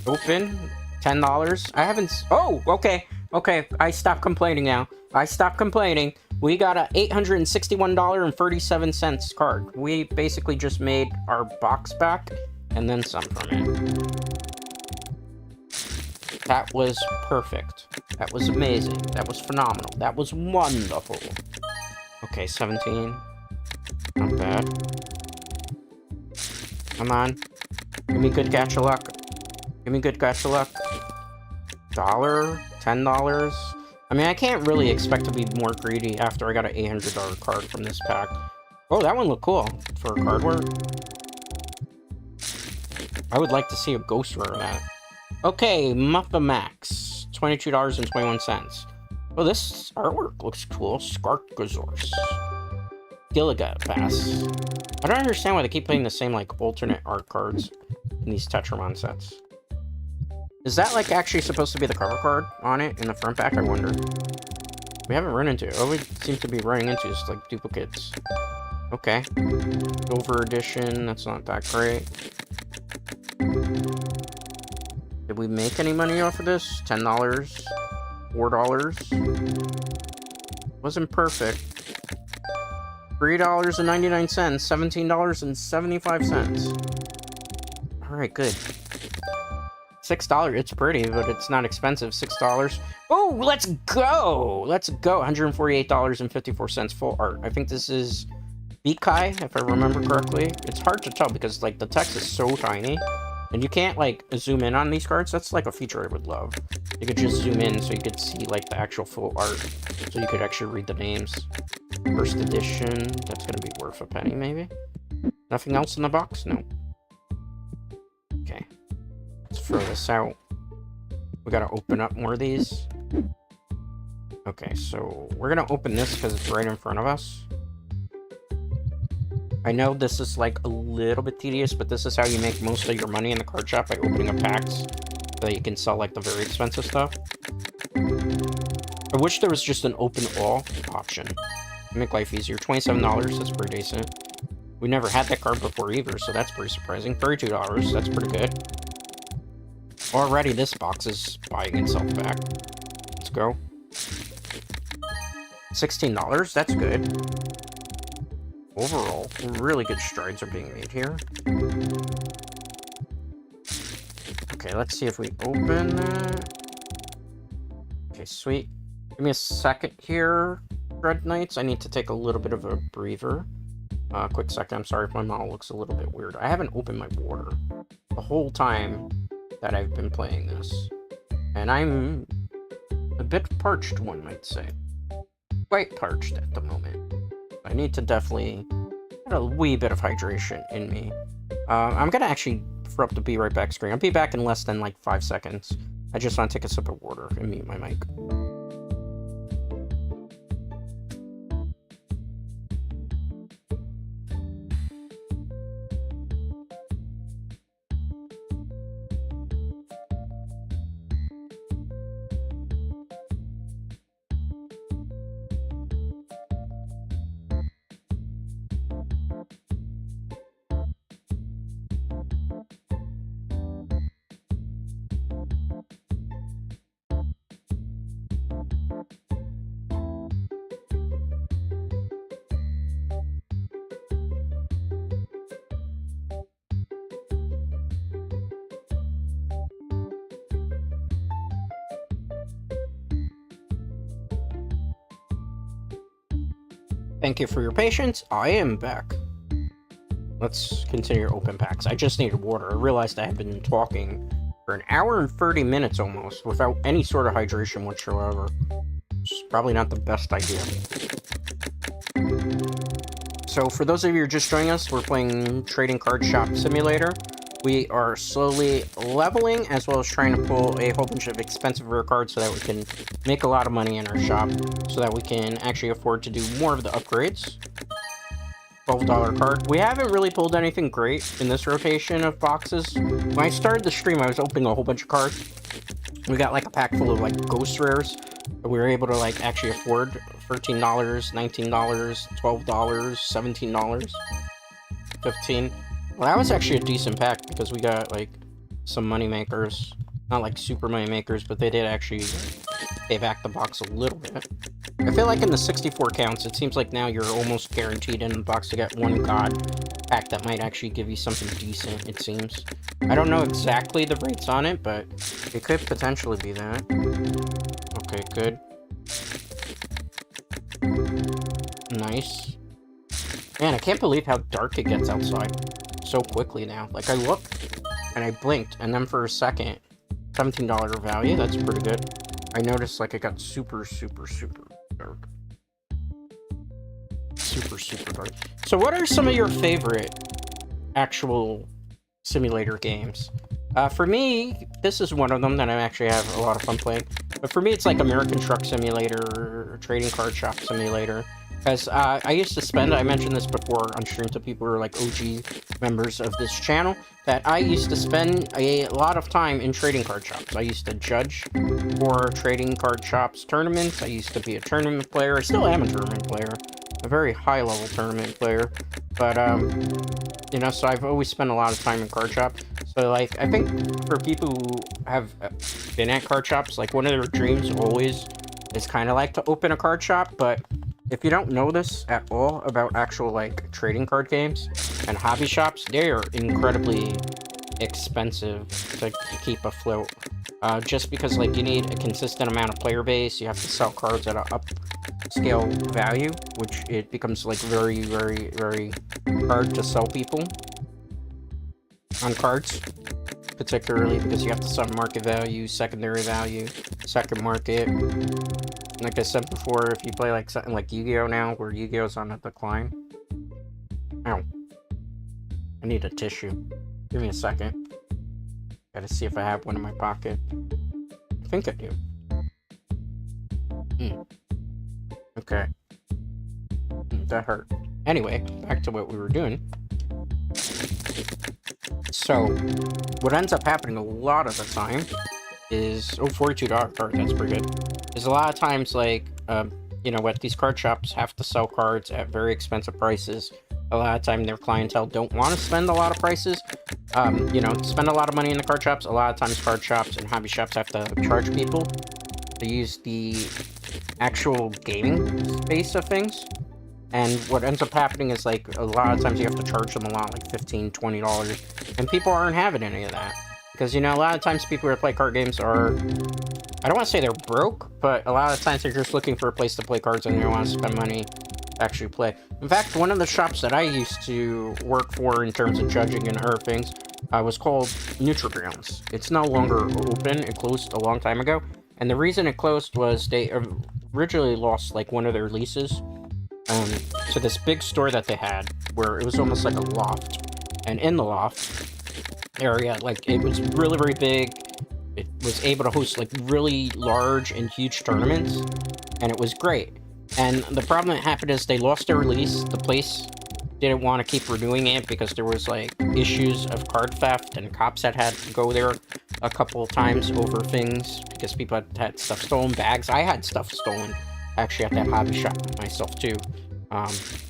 Open. $10. I haven't... Oh, okay. Okay, I stopped complaining now. I stopped complaining. We got a $861.37 card. We basically just made our box back and then some from it. That was perfect. That was amazing. That was phenomenal. That was wonderful. Okay, 17. Not bad. Come on. Give me good gacha luck. Give me good gacha luck. $1? $10? I mean, I can't really expect to be more greedy after I got an $800 card from this pack. Oh, that one looked cool for card work. I would like to see a ghost rare of that. Okay, Muffa Max. $22.21. Oh, this artwork looks cool. Skarkasaurus. Gilliga Pass. I don't understand why they keep putting the same, like, alternate art cards in these Tetramon sets. Is that, like, actually supposed to be the cover card on it in the front back, I wonder? We haven't run into it. All we seem to be running into is, like, duplicates. Okay. Silver edition. That's not that great. Did we make any money off of this? $10? $4? Wasn't perfect. $3.99. $17.75. Alright, good. $6. It's pretty, but it's not expensive. $6. Oh, let's go! Let's go. $148.54 full art. I think this is Bikai, if I remember correctly. It's hard to tell because, like, the text is so tiny. And you can't, like, zoom in on these cards. That's, like, a feature I would love. You could just zoom in so you could see, like, the actual full art. So you could actually read the names. First edition. That's gonna be worth a penny, maybe? Nothing else in the box? No. Okay. Let's throw this out. We gotta open up more of these. Okay, so we're gonna open this because it's right in front of us. I know this is like a little bit tedious, but this is how you make most of your money in the card shop, by opening up packs so that you can sell like the very expensive stuff. I wish there was just an open all option to make life easier. $27, that's pretty decent. We never had that card before either, so that's pretty surprising. $32, that's pretty good. Already this box is buying itself back. Let's go. $16, that's good. Overall, really good strides are being made here. Okay, let's see if we open that. Okay, sweet. Give me a second here, Red Knights. I need to take a little bit of a breather. Quick second. I'm sorry if my mouth looks a little bit weird. I haven't opened my water the whole time that I've been playing this. And I'm a bit parched, one might say. Quite parched at the moment. I need to definitely get a wee bit of hydration in me. I'm gonna actually throw up the be right back screen. I'll be back in less than like 5 seconds. I just want to take a sip of water and mute my mic. Thank you for your patience. I am back. Let's continue open packs. I just needed water. I realized I had been talking for an hour and 30 minutes almost without any sort of hydration whatsoever. It's probably not the best idea. So for those of you who are just joining us, we're playing Trading Card Shop Simulator. We are slowly leveling, as well as trying to pull a whole bunch of expensive rare cards so that we can make a lot of money in our shop, so that we can actually afford to do more of the upgrades. $12 card. We haven't really pulled anything great in this rotation of boxes. When I started the stream, I was opening a whole bunch of cards. We got like a pack full of like ghost rares, but we were able to like actually afford $13, $19, $12, $17, $15. Well, that was actually a decent pack because we got, like, some money makers. Not, like, super money makers, but they did actually pay back the box a little bit. I feel like in the 64 counts, it seems like now you're almost guaranteed in the box to get one god pack that might actually give you something decent, it seems. I don't know exactly the rates on it, but it could potentially be that. Okay, good. Nice. Man, I can't believe how dark it gets outside so quickly now. Like, I looked, and I blinked, and then for a second, $17 value, that's pretty good. I noticed, like, it got super, super, super dark. Super, super dark. So what are some of your favorite actual simulator games? For me, this is one of them that I actually have a lot of fun playing. But for me, it's like American Truck Simulator, or Trading Card Shop Simulator. Because I used to spend, I mentioned this before on stream to people who are like OG members of this channel, that I used to spend a lot of time in trading card shops. I used to judge for trading card shops tournaments. I used to be a tournament player. I still am a tournament player. A very high level tournament player. But, you know, so I've always spent a lot of time in card shop. So, like, I think for people who have been at card shops, like, one of their dreams always is kind of like to open a card shop, but if you don't know this at all about actual, like, trading card games and hobby shops, they are incredibly expensive to keep afloat. Just because, like, you need a consistent amount of player base, you have to sell cards at an upscale value, which it becomes, like, very, very, very hard to sell people on cards. Particularly because you have to sell market value, secondary value, second market. Like I said before, if you play like something like Yu-Gi-Oh now, where Yu-Gi-Oh's on a decline. Ow. I need a tissue. Give me a second. Gotta see if I have one in my pocket. I think I do. Okay. That hurt. Anyway, back to what we were doing. So, what ends up happening a lot of the time is... Oh, $42 card, that's pretty good. Is a lot of times, like, you know what, these card shops have to sell cards at very expensive prices A lot of time their clientele don't want to spend a lot of prices, spend a lot of money in the card shops. A lot of times card shops and hobby shops have to charge people to use the actual gaming space of things. And what ends up happening is, like, a lot of times you have to charge them a lot, like $15, $20, and people aren't having any of that. Because, a lot of times people who play card games are, I don't want to say they're broke, but a lot of times they're just looking for a place to play cards and they don't want to spend money to actually play. In fact, one of the shops that I used to work for in terms of judging and other things was called Nutri-Grounds. It's no longer open. It closed a long time ago. And the reason it closed was they originally lost, like, one of their leases. So this big store that they had, where it was almost like a loft, and in the loft area, like, it was really, very big. It was able to host, like, really large and huge tournaments, and it was great. And the problem that happened is they lost their lease. The place didn't want to keep renewing it because there was, like, issues of card theft, and cops had to go there a couple of times over things because people had stuff stolen. Bags. I had stuff stolen actually at that hobby shop myself too,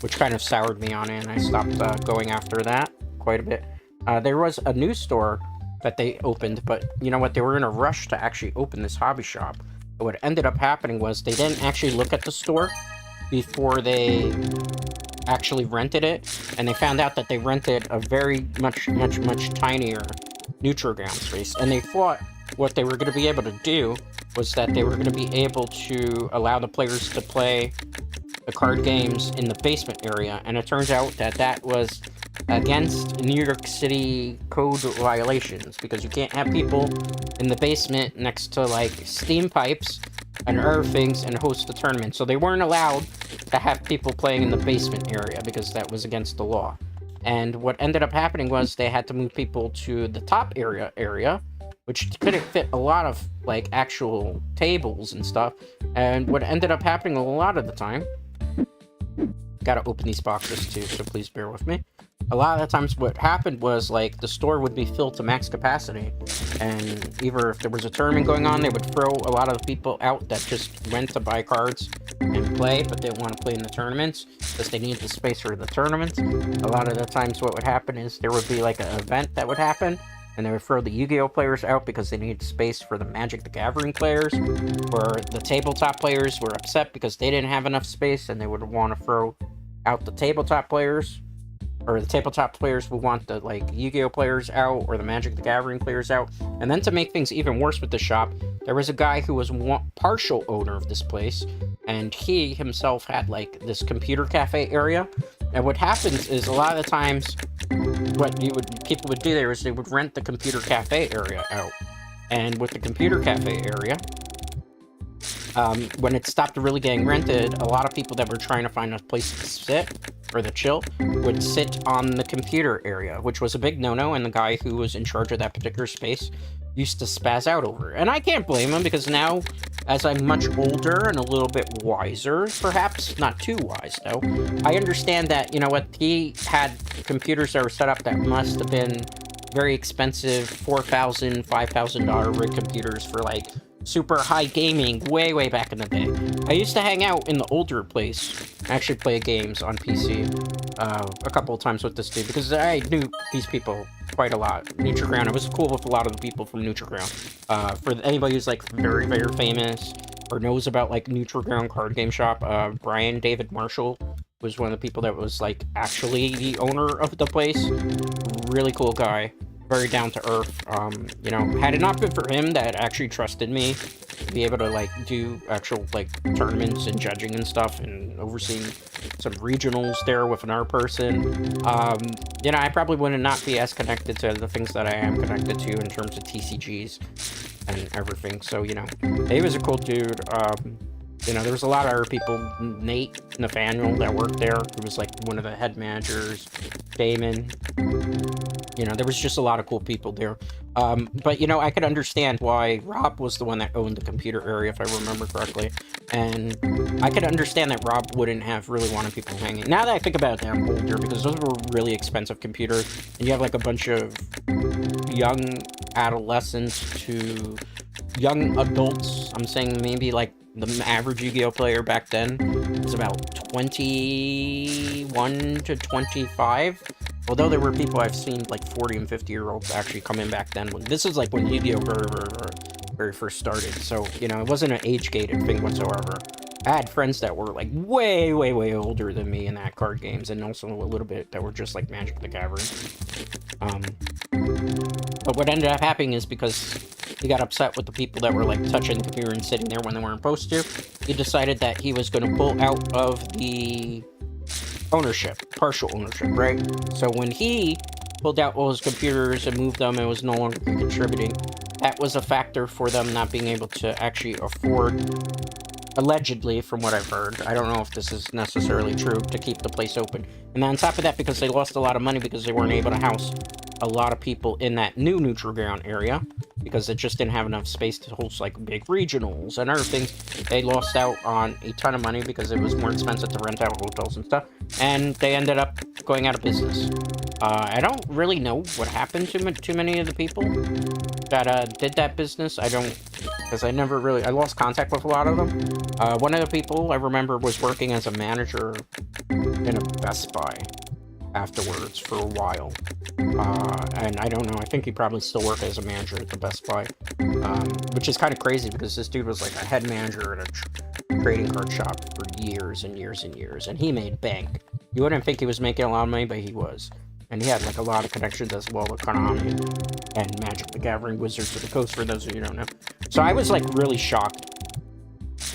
which kind of soured me on it, and I stopped going after that quite a bit. There was a new store that they opened, but you know what, they were in a rush to actually open this hobby shop. But what ended up happening was they didn't actually look at the store before they actually rented it, and they found out that they rented a very much tinier Nutri-Ground space, and they thought what they were going to be able to do was that they were going to be able to allow the players to play the card games in the basement area, and it turns out that that was against New York City code violations, because you can't have people in the basement next to, like, steam pipes and other things and host the tournament. So they weren't allowed to have people playing in the basement area because that was against the law. And what ended up happening was they had to move people to the top area, which couldn't fit a lot of, like, actual tables and stuff. And what ended up happening a lot of the time, gotta open these boxes too, so please bear with me. A lot of the times what happened was, like, the store would be filled to max capacity, and either if there was a tournament going on, they would throw a lot of the people out that just went to buy cards and play, but didn't want to play in the tournaments because they needed the space for the tournaments. A lot of the times what would happen is there would be, like, an event that would happen, and they would throw the Yu-Gi-Oh players out because they needed space for the Magic the Gathering players, or the tabletop players were upset because they didn't have enough space, and they would want to throw out the tabletop players, or the tabletop players would want the, like, Yu-Gi-Oh players out, or the Magic the Gathering players out. And then to make things even worse with the shop, there was a guy who was partial owner of this place, and he himself had, like, this computer cafe area. And what happens is, a lot of the times, what people would do there is they would rent the computer cafe area out. And with the computer cafe area, when it stopped really getting rented, a lot of people that were trying to find a place to sit or to chill would sit on the computer area, which was a big no-no, and the guy who was in charge of that particular space used to spaz out over it. And I can't blame him, because now, as I'm much older and a little bit wiser, perhaps not too wise though, I understand that, you know what, he had computers that were set up that must have been very expensive, $4,000, $5,000 rig computers for, like, super high gaming way back in the day. I used to hang out in the older place, actually play games on PC a couple of times with this dude, because I knew these people quite a lot. Nutri-Ground, I was cool with a lot of the people from Nutri-Ground. For anybody who's, like, very famous or knows about, like, Nutri-Ground card game shop, Brian David Marshall was one of the people that was, like, actually the owner of the place. Really cool guy. Very down to earth. Had it not been for him that actually trusted me to be able to, like, do actual, like, tournaments and judging and stuff, and overseeing some regionals there with another person, I probably would not be as connected to the things that I am connected to in terms of TCGs and everything. So, he was a cool dude. There was a lot of other people, Nate, Nathaniel, that worked there, who was, like, one of the head managers, Damon. There was just a lot of cool people there. But, I could understand why Rob was the one that owned the computer area, if I remember correctly. And I could understand that Rob wouldn't have really wanted people hanging. Now that I think about it, I'm older, because those were really expensive computers. And you have, like, a bunch of young adolescents to young adults. I'm saying maybe, like, the average Yu-Gi-Oh player back then was about 21 to 25. Although there were people I've seen, like 40 and 50-year-olds actually come in back then. This is like when Yu-Gi-Oh very first started. So, you know, it wasn't an age-gated thing whatsoever. I had friends that were like way older than me in that card games, and also a little bit that were just like Magic the Gathering. But what ended up happening is because he got upset with the people that were like touching the computer and sitting there when they weren't supposed to, he decided that he was going to pull out of the ownership, partial ownership, right? So when he pulled out all his computers and moved them and was no longer contributing, that was a factor for them not being able to actually afford, allegedly, from what I've heard, I don't know if this is necessarily true, to keep the place open. And on top of that, because they lost a lot of money because they weren't able to house a lot of people in that new neutral ground area, because it just didn't have enough space to host like big regionals and other things. They lost out on a ton of money because it was more expensive to rent out hotels and stuff, and they ended up going out of business. I don't really know what happened to many of the people that did that business. I don't, because I lost contact with a lot of them. One of the people I remember was working as a manager in a Best Buy afterwards for a while. And I don't know, I think he probably still worked as a manager at the Best Buy. Which is kind of crazy because this dude was like a head manager at a trading card shop for years and years and years, and he made bank. You wouldn't think he was making a lot of money, but he was. And he had like a lot of connections as well with Konami and Magic the Gathering, Wizards of the Coast, for those of you who don't know. So I was like really shocked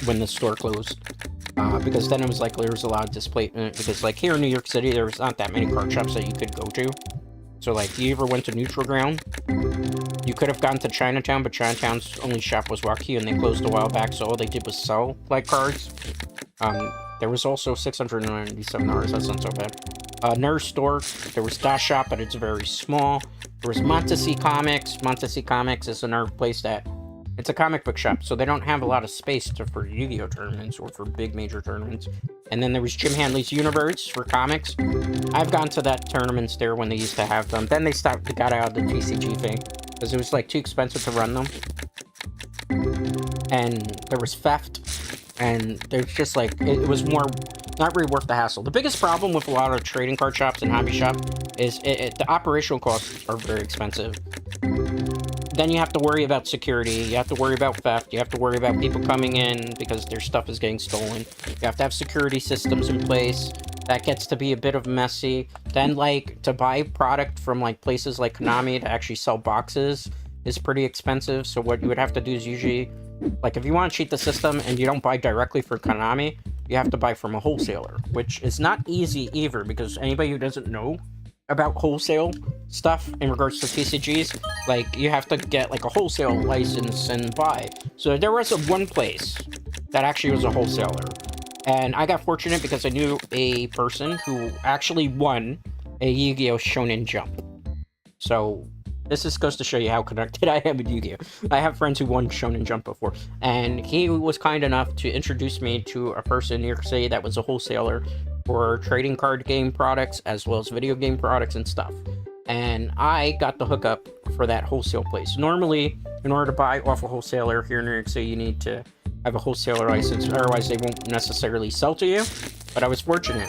when the store closed. Because then it was like there was a lot of displacement, because like here in New York City there was not that many card shops that you could go to. So like you ever went to Neutral Ground, you could have gone to Chinatown, but Chinatown's only shop was Waukee, and they closed a while back, so all they did was sell like cards. There was also $697, that's not so bad. Nerd Store, there was Dot Shop, but it's very small. There was Montesee Comics. Montesee Comics is another place that, it's a comic book shop, so they don't have a lot of space for Yu-Gi-Oh tournaments or for big major tournaments. And then there was Jim Hanley's Universe for comics. I've gone to that tournaments there when they used to have them. Then they got out of the TCG thing because it was like too expensive to run them. And there was theft, and there's just like, it was more not really worth the hassle. The biggest problem with a lot of trading card shops and hobby shop is the operational costs are very expensive. Then you have to worry about security, you have to worry about theft, you have to worry about people coming in because their stuff is getting stolen. You have to have security systems in place. That gets to be a bit of messy. Then, like, to buy product from, like, places like Konami to actually sell boxes is pretty expensive. So what you would have to do is usually, like, if you want to cheat the system and you don't buy directly from Konami, you have to buy from a wholesaler, which is not easy either, because anybody who doesn't know about wholesale stuff in regards to TCGs, like, you have to get like a wholesale license and buy. So there was one place that actually was a wholesaler, and I got fortunate because I knew a person who actually won a Yu-Gi-Oh! Shonen Jump. So this just goes to show you how connected I am with Yu-Gi-Oh! I have friends who won Shonen Jump before, and he was kind enough to introduce me to a person in New York City that was a wholesaler for trading card game products as well as video game products and stuff. And I got the hookup for that wholesale place. Normally, in order to buy off a wholesaler here in New York City, you need to have a wholesaler license, otherwise they won't necessarily sell to you. But I was fortunate.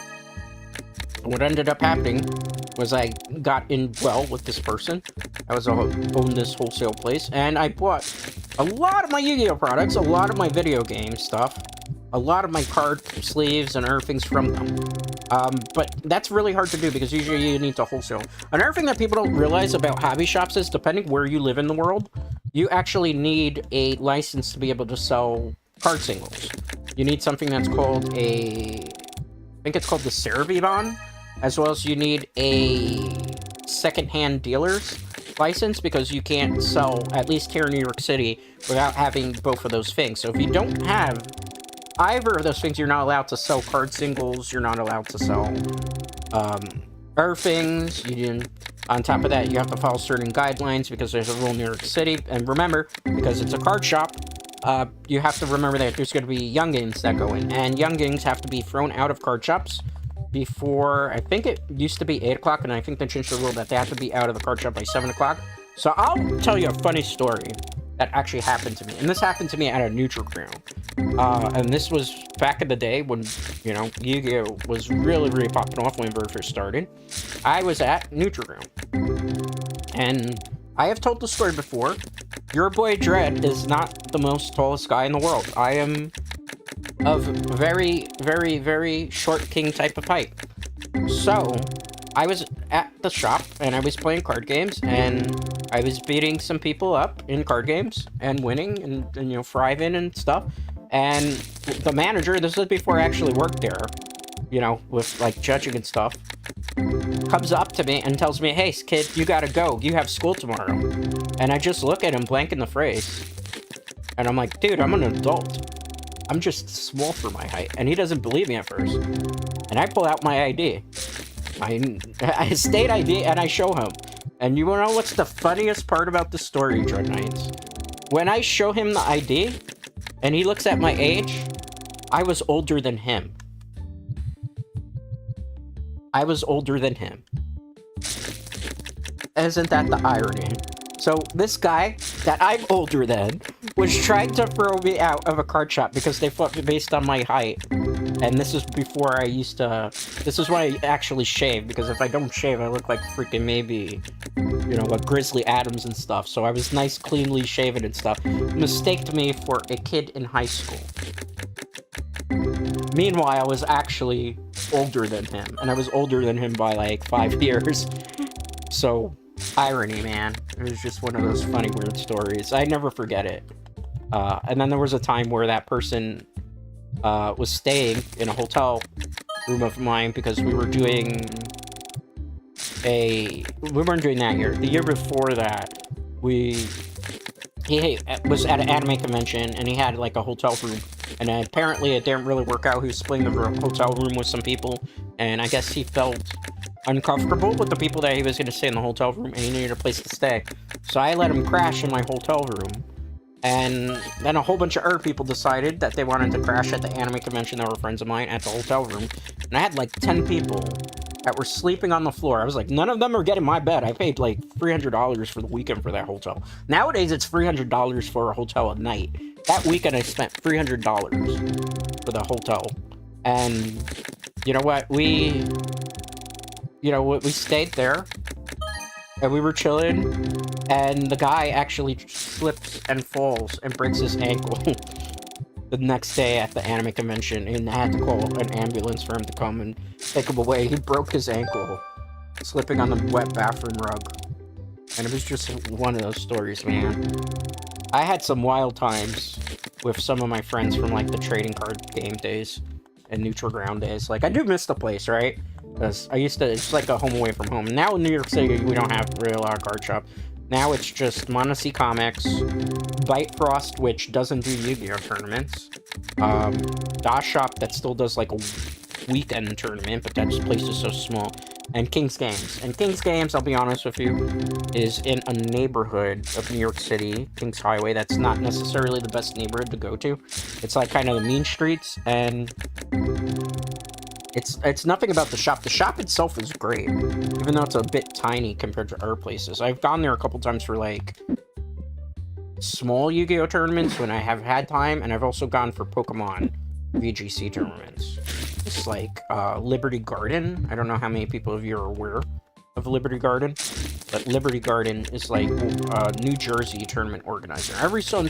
What ended up happening was I got in well with this person. I owned this wholesale place, and I bought a lot of my Yu-Gi-Oh products, a lot of my video game stuff, a lot of my card sleeves and other things from them. But that's really hard to do because usually you need to wholesale. Another thing that people don't realize about hobby shops is, depending where you live in the world, you actually need a license to be able to sell card singles. You need something that's called I think it's called the Ceravibon, as well as you need a second-hand dealer's license, because you can't sell, at least here in New York City, without having both of those things. So if you don't have either of those things, you're not allowed to sell card singles, you're not allowed to sell other things. On top of that, you have to follow certain guidelines because there's a rule in New York City. And remember, because it's a card shop, you have to remember that there's going to be youngins that go in, and youngins have to be thrown out of card shops before, I think it used to be 8 o'clock, and I think they changed the rule that they have to be out of the card shop by 7 o'clock. So I'll tell you a funny story that actually happened to me. And this happened to me at a neutral ground. And this was back in the day when, you know, Yu-Gi-Oh! Was really, really popping off when it very first started. I was at neutral ground. And I have told the story before. Your boy Dread is not the most tallest guy in the world. I am of very, very, very short king type of height. So, I was at the shop, and I was playing card games, and I was beating some people up in card games, and winning, and you know, thriving and stuff. And the manager, this was before I actually worked there, you know, with, like, judging and stuff, comes up to me and tells me, "Hey, kid, you gotta go. You have school tomorrow." And I just look at him blank in the face. And I'm like, dude, I'm an adult. I'm just small for my height. And he doesn't believe me at first. And I pull out my ID. My state ID, and I show him. And you wanna know what's the funniest part about the story, Dread Knights? When I show him the ID, and he looks at my age, I was older than him. I was older than him. Isn't that the irony? So this guy that I'm older than was trying to throw me out of a card shop because they thought based on my height. And this is before I used to... This is when I actually shaved, because if I don't shave, I look like freaking maybe, you know, like Grizzly Adams and stuff. So I was nice, cleanly shaven and stuff. Mistaked me for a kid in high school. Meanwhile, I was actually older than him. And I was older than him by like 5 years. So... irony, man. It was just one of those funny, weird stories. I never forget it. And then there was a time where that person was staying in a hotel room of mine because we were doing we weren't doing that year. The year before that, he was at an anime convention and he had like a hotel room. And apparently it didn't really work out. He was splitting the hotel room with some people. And I guess he felt uncomfortable with the people that he was going to stay in the hotel room, and he needed a place to stay. So I let him crash in my hotel room. And then a whole bunch of other people decided that they wanted to crash at the anime convention that were friends of mine at the hotel room. And I had like 10 people that were sleeping on the floor. I was like, none of them are getting my bed. I paid like $300 for the weekend for that hotel. Nowadays, it's $300 for a hotel a night. That weekend, I spent $300 for the hotel. And you know what? We stayed there, and we were chilling, and the guy actually slips and falls and breaks his ankle the next day at the anime convention, and I had to call an ambulance for him to come and take him away. He broke his ankle slipping on the wet bathroom rug, and it was just one of those stories, man. I had some wild times with some of my friends from, like, the trading card game days and neutral ground days. Like, I do miss the place, right? Because I used to, it's like a home away from home. Now in New York City, we don't have really a lot of card shop. Now it's just Monacy Comics, Bite Frost, which doesn't do Yu-Gi-Oh! Tournaments, DOS Shop that still does like a weekend tournament, but that place is so small, and King's Games. And King's Games, I'll be honest with you, is in a neighborhood of New York City, King's Highway, that's not necessarily the best neighborhood to go to. It's like kind of the mean streets, and it's nothing about the shop. The shop itself is great, even though it's a bit tiny compared to other places. I've gone there a couple times for like small Yu-Gi-Oh! Tournaments when I have had time, and I've also gone for Pokémon VGC tournaments. It's like Liberty Garden. I don't know how many people of you are aware of Liberty Garden, but Liberty Garden is like a New Jersey tournament organizer. Every so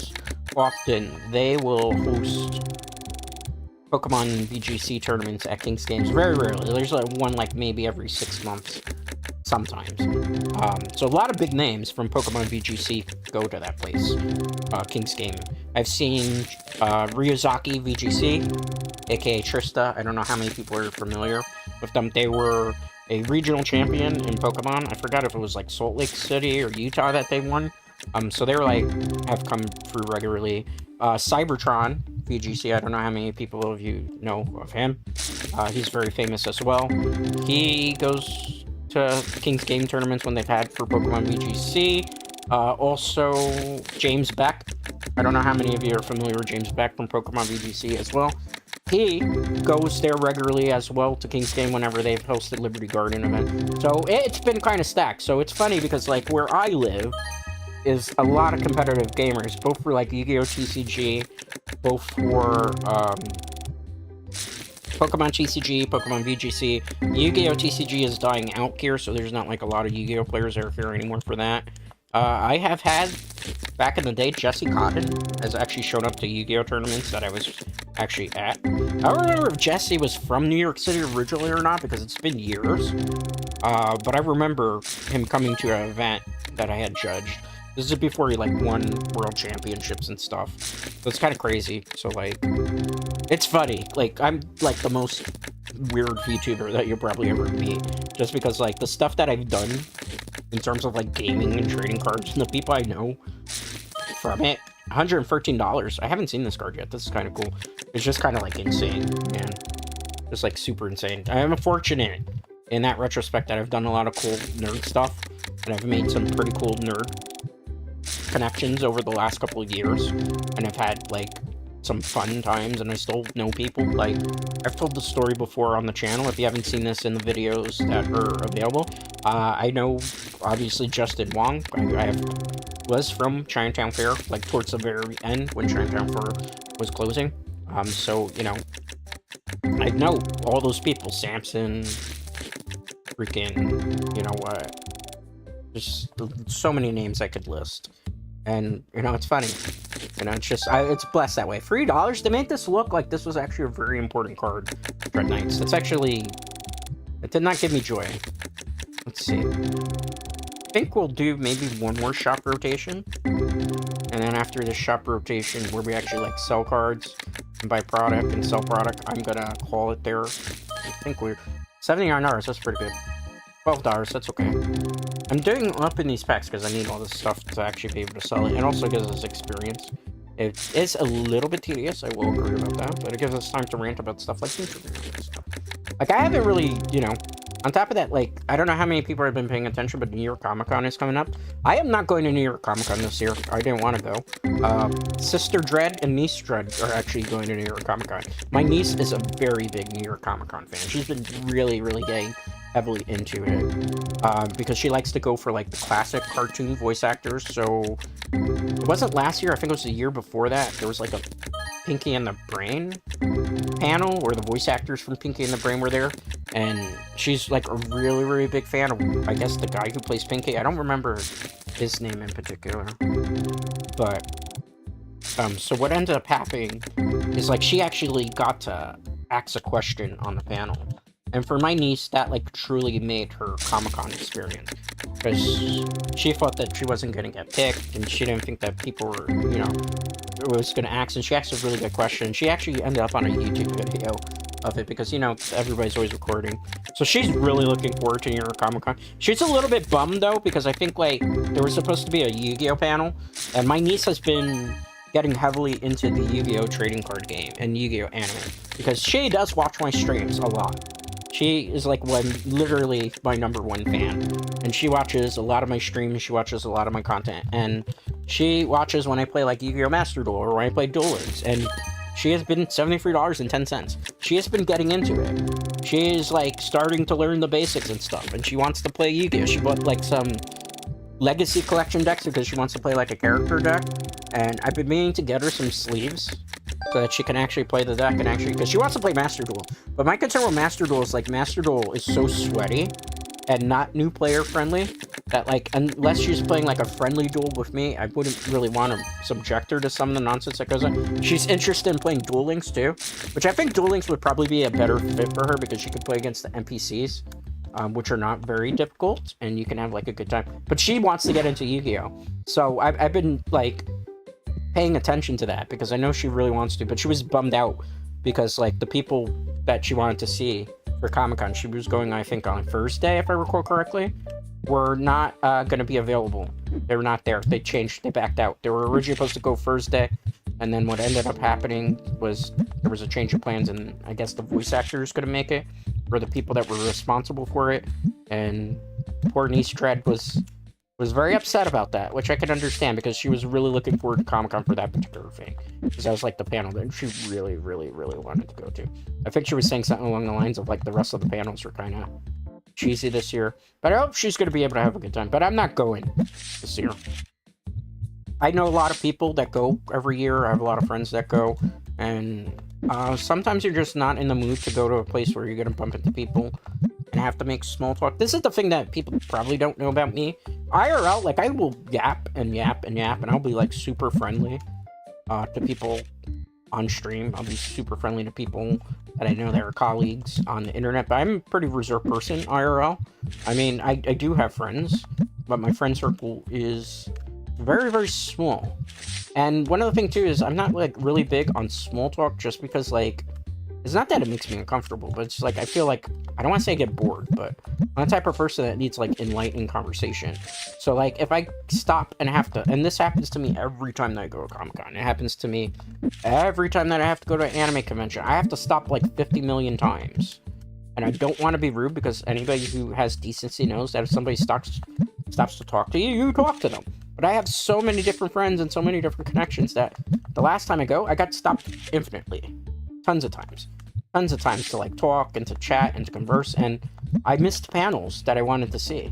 often, they will host Pokemon VGC tournaments at King's Games. Very rarely. There's like one like maybe every 6 months, sometimes. So a lot of big names from Pokemon VGC go to that place, King's Game. I've seen Ryuzaki VGC, aka Trista. I don't know how many people are familiar with them. They were a regional champion in Pokemon. I forgot if it was like Salt Lake City or Utah that they won. So they were like, have come through regularly. Cybertron VGC, I don't know how many people of you know of him. He's very famous as well. He goes to King's Game tournaments when they've had for Pokemon VGC. Also, James Beck. I don't know how many of you are familiar with James Beck from Pokemon VGC as well. He goes there regularly as well to King's Game whenever they've hosted Liberty Garden event. So it's been kind of stacked. So it's funny because like where I live, is a lot of competitive gamers, both for like Yu-Gi-Oh! TCG, both for Pokemon TCG, Pokemon VGC. Yu-Gi-Oh! TCG is dying out here, so there's not like a lot of Yu-Gi-Oh! Players that are here anymore for that. I have had, back in the day, Jesse Cotton has actually shown up to Yu-Gi-Oh! Tournaments that I was actually at. I don't remember if Jesse was from New York City originally or not, because it's been years. But I remember him coming to an event that I had judged. This is before he, like, won world championships and stuff. So it's kind of crazy. So, like, it's funny. Like, I'm, like, the most weird VTuber that you'll probably ever meet. Just because, like, the stuff that I've done in terms of, like, gaming and trading cards and the people I know from it. $113. I haven't seen this card yet. This is kind of cool. It's just kind of, like, insane, man. Just, like, super insane. I am fortunate in that retrospect that I've done a lot of cool nerd stuff. And I've made some pretty cool nerd connections over the last couple of years, and I've had like some fun times, and I still know people. Like, I've told the story before on the channel. If you haven't seen this in the videos that are available, I know obviously Justin Wong. Was from Chinatown Fair, like towards the very end when Chinatown Fair was closing. So you know, I know all those people. Samson, freaking, you know what? There's so many names I could list. And, you know, it's funny. You know, it's just, it's blessed that way. $3 to make this look like this was actually a very important card. Dread Knights. That's actually, it did not give me joy. Let's see. I think we'll do maybe one more shop rotation. And then after this shop rotation, where we actually, like, sell cards and buy product and sell product, I'm gonna call it there. I think we're $79, that's pretty good. $12, that's okay. I'm doing up in these packs because I need all this stuff to actually be able to sell it, and also gives us experience. It is a little bit tedious, I will agree about that, but it gives us time to rant about stuff like VTuber and stuff. Like, I haven't really, you know, on top of that, like, I don't know how many people have been paying attention, but New York Comic Con is coming up. I am not going to New York Comic Con this year. I didn't want to go. Sister Dread and Niece Dread are actually going to New York Comic Con. My niece is a very big New York Comic Con fan. She's been really, really getting heavily into it, because she likes to go for like the classic cartoon voice actors. So it wasn't last year, I think it was the year before that, there was like a Pinky and the Brain panel where the voice actors from Pinky and the Brain were there, and she's like a really, really big fan of, I guess, the guy who plays Pinky. I don't remember his name in particular, but so what ended up happening is, like, she actually got to ask a question on the panel. And for my niece, that, like, truly made her Comic-Con experience. Because she thought that she wasn't going to get picked, and she didn't think that people were, you know, was going to ask. And she asked a really good question. She actually ended up on a YouTube video of it, because, you know, everybody's always recording. So she's really looking forward to New York Comic-Con. She's a little bit bummed, though, because I think, like, there was supposed to be a Yu-Gi-Oh! Panel, and my niece has been getting heavily into the Yu-Gi-Oh! Trading card game and Yu-Gi-Oh! Anime, because she does watch my streams a lot. She is, like, literally my #1 fan, and she watches a lot of my streams, she watches a lot of my content, and she watches when I play, like, Yu-Gi-Oh! Master Duel, or when I play Duel Links, and she has been $73.10. She has been getting into it. She is, like, starting to learn the basics and stuff, and she wants to play Yu-Gi-Oh! She bought, like, some Legacy Collection decks because she wants to play, like, a character deck, and I've been meaning to get her some sleeves so that she can actually play the deck, and actually, because she wants to play Master Duel. But my concern with Master Duel is, like, Master Duel is so sweaty and not new player friendly that, like, unless she's playing, like, a friendly duel with me, I wouldn't really want to subject her to some of the nonsense that goes on. She's interested in playing Duel Links too, which I think Duel Links would probably be a better fit for her because she could play against the NPCs, which are not very difficult, and you can have, like, a good time. But she wants to get into Yu-Gi-Oh! So I've been, like, paying attention to that because I know she really wants to, but she was bummed out because, like, the people that she wanted to see for Comic-Con, she was going, I think, on Thursday, if I recall correctly, were not going to be available. They were not there. They changed. They backed out. They were originally supposed to go Thursday, and then what ended up happening was there was a change of plans, and I guess the voice actors couldn't make it, or the people that were responsible for it, and poor Niece Dread was very upset about that, which I can understand because she was really looking forward to Comic-Con for that particular thing. Because that was, like, the panel that she really, really, really wanted to go to. I think she was saying something along the lines of, like, the rest of the panels are kind of cheesy this year. But I hope she's going to be able to have a good time. But I'm not going this year. I know a lot of people that go every year. I have a lot of friends that go, and sometimes you're just not in the mood to go to a place where you're gonna bump into people and have to make small talk. This is the thing that people probably don't know about me. IRL, like, I will yap and yap and yap, and I'll be like super friendly to people on stream. I'll be super friendly to people that I know that are colleagues on the internet, but I'm a pretty reserved person IRL. I mean, I do have friends, but my friend circle is very, very small. And one other thing too is I'm not like really big on small talk, just because like, it's not that it makes me uncomfortable, but it's like I feel like, I don't want to say I get bored, but I'm the type of person that needs like enlightening conversation. So like if I stop and have to, and this happens to me every time that I go to Comic-Con, it happens to me every time that I have to go to an anime convention, I have to stop like 50 million times. And I don't want to be rude, because anybody who has decency knows that if somebody stops to talk to you, you talk to them. But I have so many different friends and so many different connections that the last time I go, I got stopped infinitely. Tons of times to like talk and to chat and to converse, and I missed panels that I wanted to see.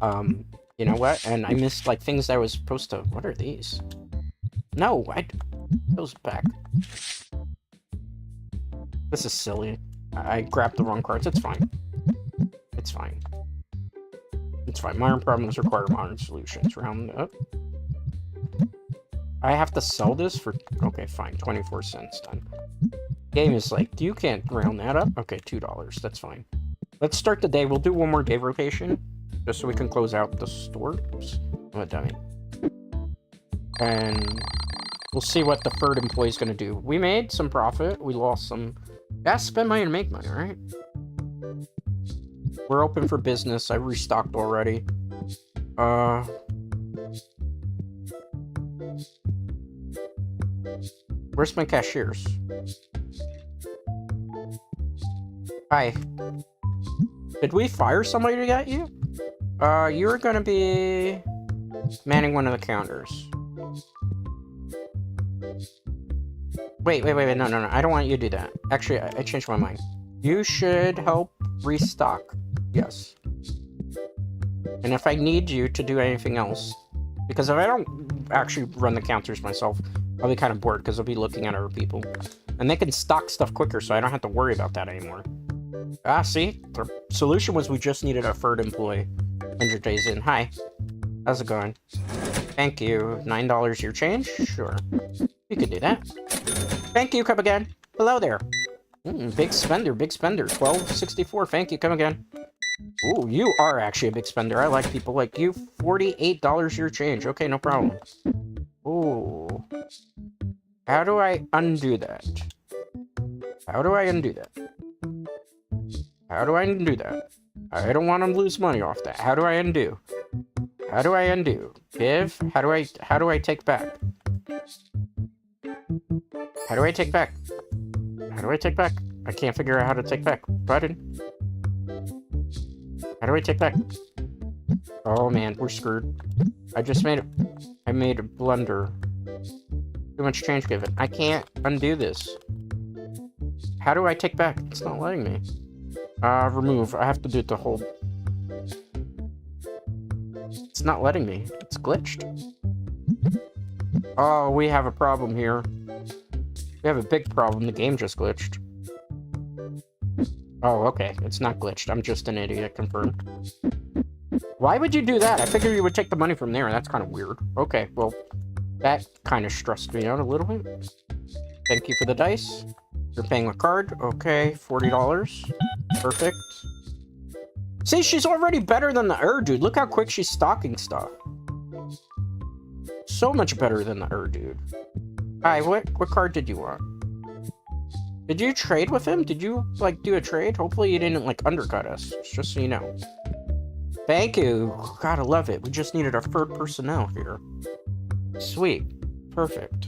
You know what? And I missed like things that I was supposed to. What are these? No, those back. This is silly. I grabbed the wrong cards. It's fine. It's fine. It's fine. Modern problems require modern solutions. Round up. I have to sell this for. Okay, fine. 24 cents done. Game is like, you can't round that up. Okay, $2. That's fine. Let's start the day. We'll do one more day rotation, just so we can close out the store. Oops, I'm a dummy. And we'll see what the third employee is going to do. We made some profit. We lost some. Gotta spend money to make money, right? We're open for business. I restocked already. Where's my cashiers? Hi. Did we fire somebody to get you? You're gonna be manning one of the counters. Wait, no. I don't want you to do that. Actually, I changed my mind. You should help restock. Yes. And if I need you to do anything else, because if I don't actually run the counters myself, I'll be kind of bored, because I'll be looking at other people. And they can stock stuff quicker, so I don't have to worry about that anymore. Ah, see? The solution was we just needed a third employee. 100 days in. Hi. How's it going? Thank you. $9 your change? Sure. You could do that. Thank you, come again. Hello there. Big spender, big spender. $12.64. Thank you, come again. Ooh, you are actually a big spender. I like people like you. $48 your change. Okay, no problem. Ooh. How do I undo that? How do I undo that? How do I undo that? I don't want to lose money off that. How do I undo? How do I undo? Give? How do I take back? How do I take back? How do I take back? I can't figure out how to take back. Button. How do I take back? Oh man, we're screwed. I made a blunder. Too much change given. I can't undo this. How do I take back? It's not letting me. Remove. I have to do it to hold. It's not letting me. It's glitched. Oh, we have a problem here. We have a big problem. The game just glitched. Oh, okay. It's not glitched. I'm just an idiot. Confirmed. Why would you do that? I figured you would take the money from there. That's kind of weird. Okay, well, that kind of stressed me out a little bit. Thank you for the dice. You're paying with card. Okay, $40. Perfect. See, she's already better than the dude. Look how quick she's stocking stuff. So much better than the dude. Hi, what card did you want? Did you trade with him? Did you, like, do a trade? Hopefully you didn't, like, undercut us. Just so you know. Thank you. Gotta love it. We just needed our third personnel here. Sweet. Perfect.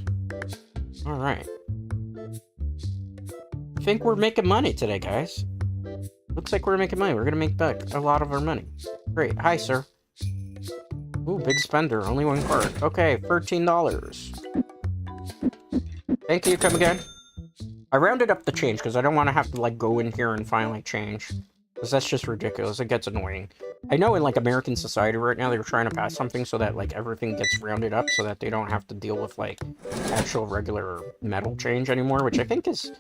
Alright. I think we're making money today, guys. Looks like we're making money. We're gonna make back a lot of our money. Great. Hi, sir. Ooh, big spender. Only one card. Okay, $13. Thank you. Come again. I rounded up the change because I don't want to have to, like, go in here and find, like, change. Because that's just ridiculous. It gets annoying. I know in, like, American society right now, they're trying to pass something so that, like, everything gets rounded up so that they don't have to deal with, like, actual regular metal change anymore, which I think is...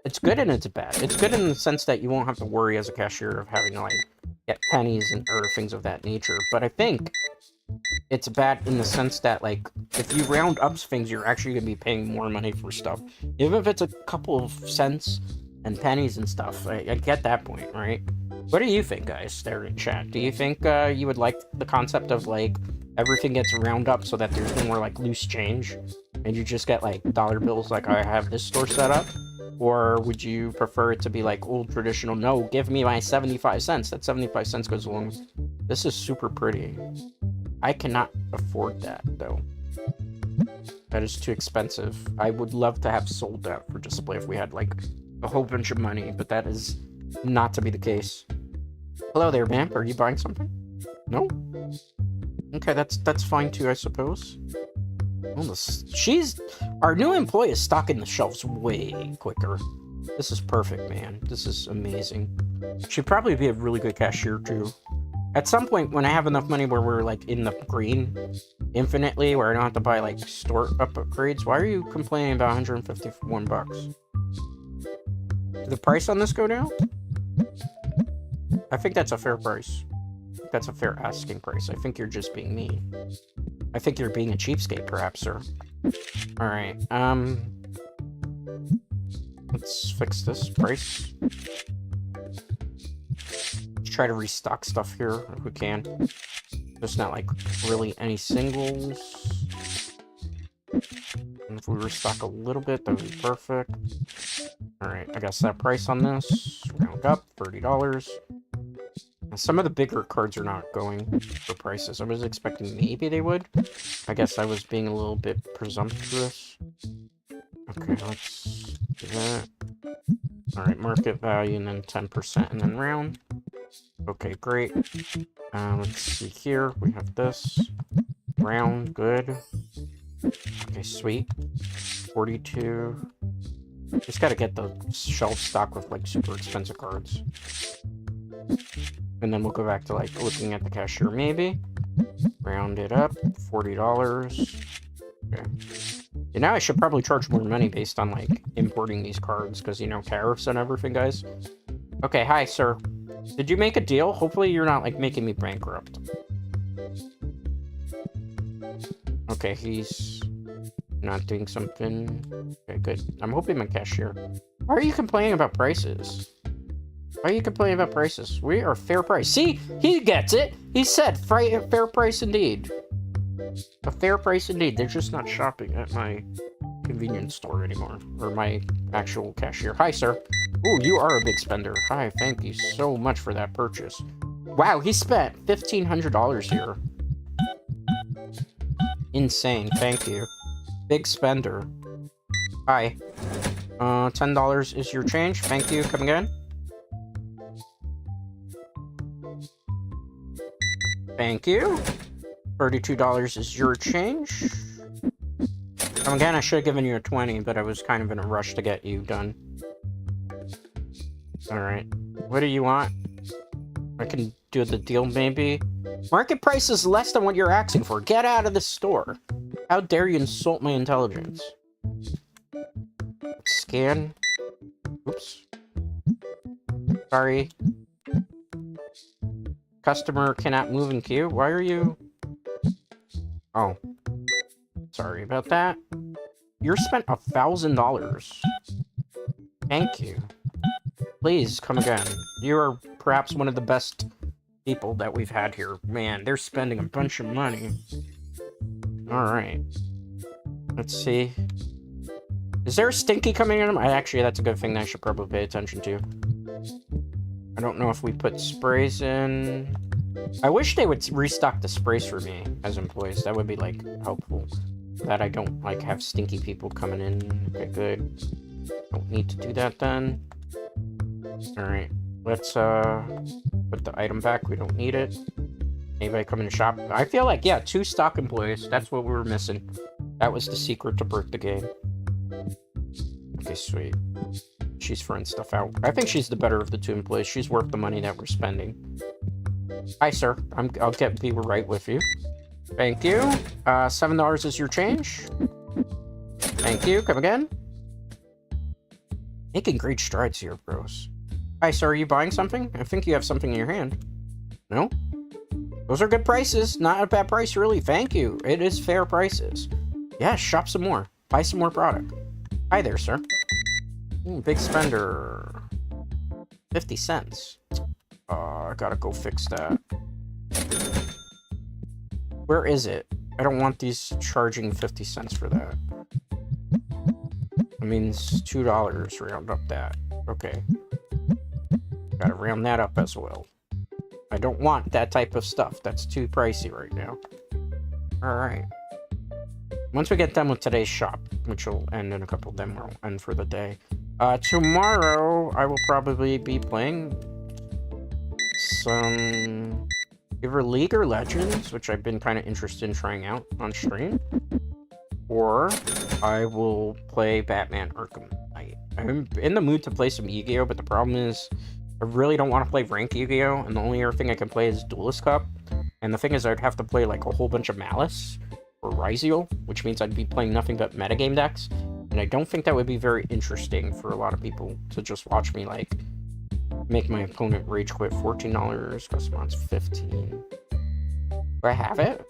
It's good and it's bad. It's good in the sense that you won't have to worry as a cashier of having to, like, get pennies and or things of that nature. But I think it's bad in the sense that, like, if you round up things, you're actually going to be paying more money for stuff. Even if it's a couple of cents and pennies and stuff. I get that point, right? What do you think, guys, there in chat? Do you think you would like the concept of, like, everything gets round up so that there's no more, like, loose change? And you just get, like, dollar bills like I have this store set up? Or would you prefer it to be, like, old traditional, no, give me my 75 cents. That 75 cents goes along with... This is super pretty. I cannot afford that, though. That is too expensive. I would love to have sold that for display if we had, like, a whole bunch of money, but that is not to be the case. Hello there, ma'am. Are you buying something? No? Okay, that's fine too, I suppose. Oh, our new employee is stocking the shelves way quicker. This is perfect, man. This is amazing. She'd probably be a really good cashier too. At some point, when I have enough money where we're, like, in the green infinitely, where I don't have to buy, like, store upgrades, why are you complaining about 151 bucks? Did the price on this go down? I think that's a fair price. That's a fair asking price. I think you're just being mean. I think you're being a cheapskate, perhaps, sir. Alright, let's fix this price. Let's try to restock stuff here, if we can. There's not, like, really any singles. And if we restock a little bit, that would be perfect. Alright, I guess that price on this, round up, $30. Now, some of the bigger cards are not going for prices. I was expecting maybe they would. I guess I was being a little bit presumptuous. Okay, let's do that. Alright, market value, and then 10%, and then round. Okay, great. Let's see here. We have this. Round, good. Okay, sweet. 42. Just gotta get the shelf stock with, like, super expensive cards. And then we'll go back to, like, looking at the cashier, maybe. Round it up. $40. Okay. And now I should probably charge more money based on, like, importing these cards, because, you know, tariffs and everything, guys. Okay, hi, sir. Did you make a deal? Hopefully you're not, like, making me bankrupt. Okay, he's not doing something. Okay, good. I'm hoping my cashier. Why are you complaining about prices? Why are you complaining about prices? We are fair price. See? He gets it. He said fair price indeed. A fair price indeed. They're just not shopping at my convenience store anymore. Or my actual cashier. Hi, sir. Ooh, you are a big spender. Hi, thank you so much for that purchase. Wow, he spent $1,500 here. Insane, thank you. Big spender. Hi. $10 is your change. Thank you. Come again. Thank you. $32 is your change. Come again, I should have given you a 20, but I was kind of in a rush to get you done. Alright. What do you want? I can do the deal, maybe. Market price is less than what you're asking for. Get out of the store. How dare you insult my intelligence? Scan. Oops. Sorry. Customer cannot move in queue. Why are you... Oh. Sorry about that. You're spent $1,000. Thank you. Please, come again. You are perhaps one of the best people that we've had here. Man, they're spending a bunch of money. Alright. Let's see. Is there a Stinky coming in? Actually, that's a good thing that I should probably pay attention to. I don't know if we put sprays in. I wish they would restock the sprays for me as employees. That would be, like, helpful. That I don't, like, have stinky people coming in. Okay, good. Don't need to do that then. Alright. Let's, put the item back. We don't need it. Anybody come in the shop? I feel like, yeah, 2 stock employees. That's what we were missing. That was the secret to break the game. Okay, sweet. She's friend stuff out. I think she's the better of the two employees. She's worth the money that we're spending. Hi, sir. I'll be right with you. Thank you. $7 is your change. Thank you. Come again. Making great strides here, bros. Hi, sir. Are you buying something? I think you have something in your hand. No? Those are good prices. Not a bad price, really. Thank you. It is fair prices. Yeah, shop some more. Buy some more product. Hi there, sir. Ooh, big spender. 50 cents. I gotta go fix that. Where is it? I don't want these charging 50 cents for that. That means $2. Round up that. Okay. Gotta round that up as well. I don't want that type of stuff. That's too pricey right now. Alright. Once we get done with today's shop, which will end in a couple, then we'll end for the day. Tomorrow, I will probably be playing some either League or Legends, which I've been kind of interested in trying out on stream. Or I will play Batman Arkham Knight. I'm in the mood to play some Yu-Gi-Oh, but the problem is I really don't want to play ranked Yu-Gi-Oh, and the only other thing I can play is Duelist Cup. And the thing is, I'd have to play like a whole bunch of Malice or Ryziel, which means I'd be playing nothing but metagame decks. And I don't think that would be very interesting for a lot of people to just watch me, like, make my opponent rage quit. $14, custom odds $15. Do I have it?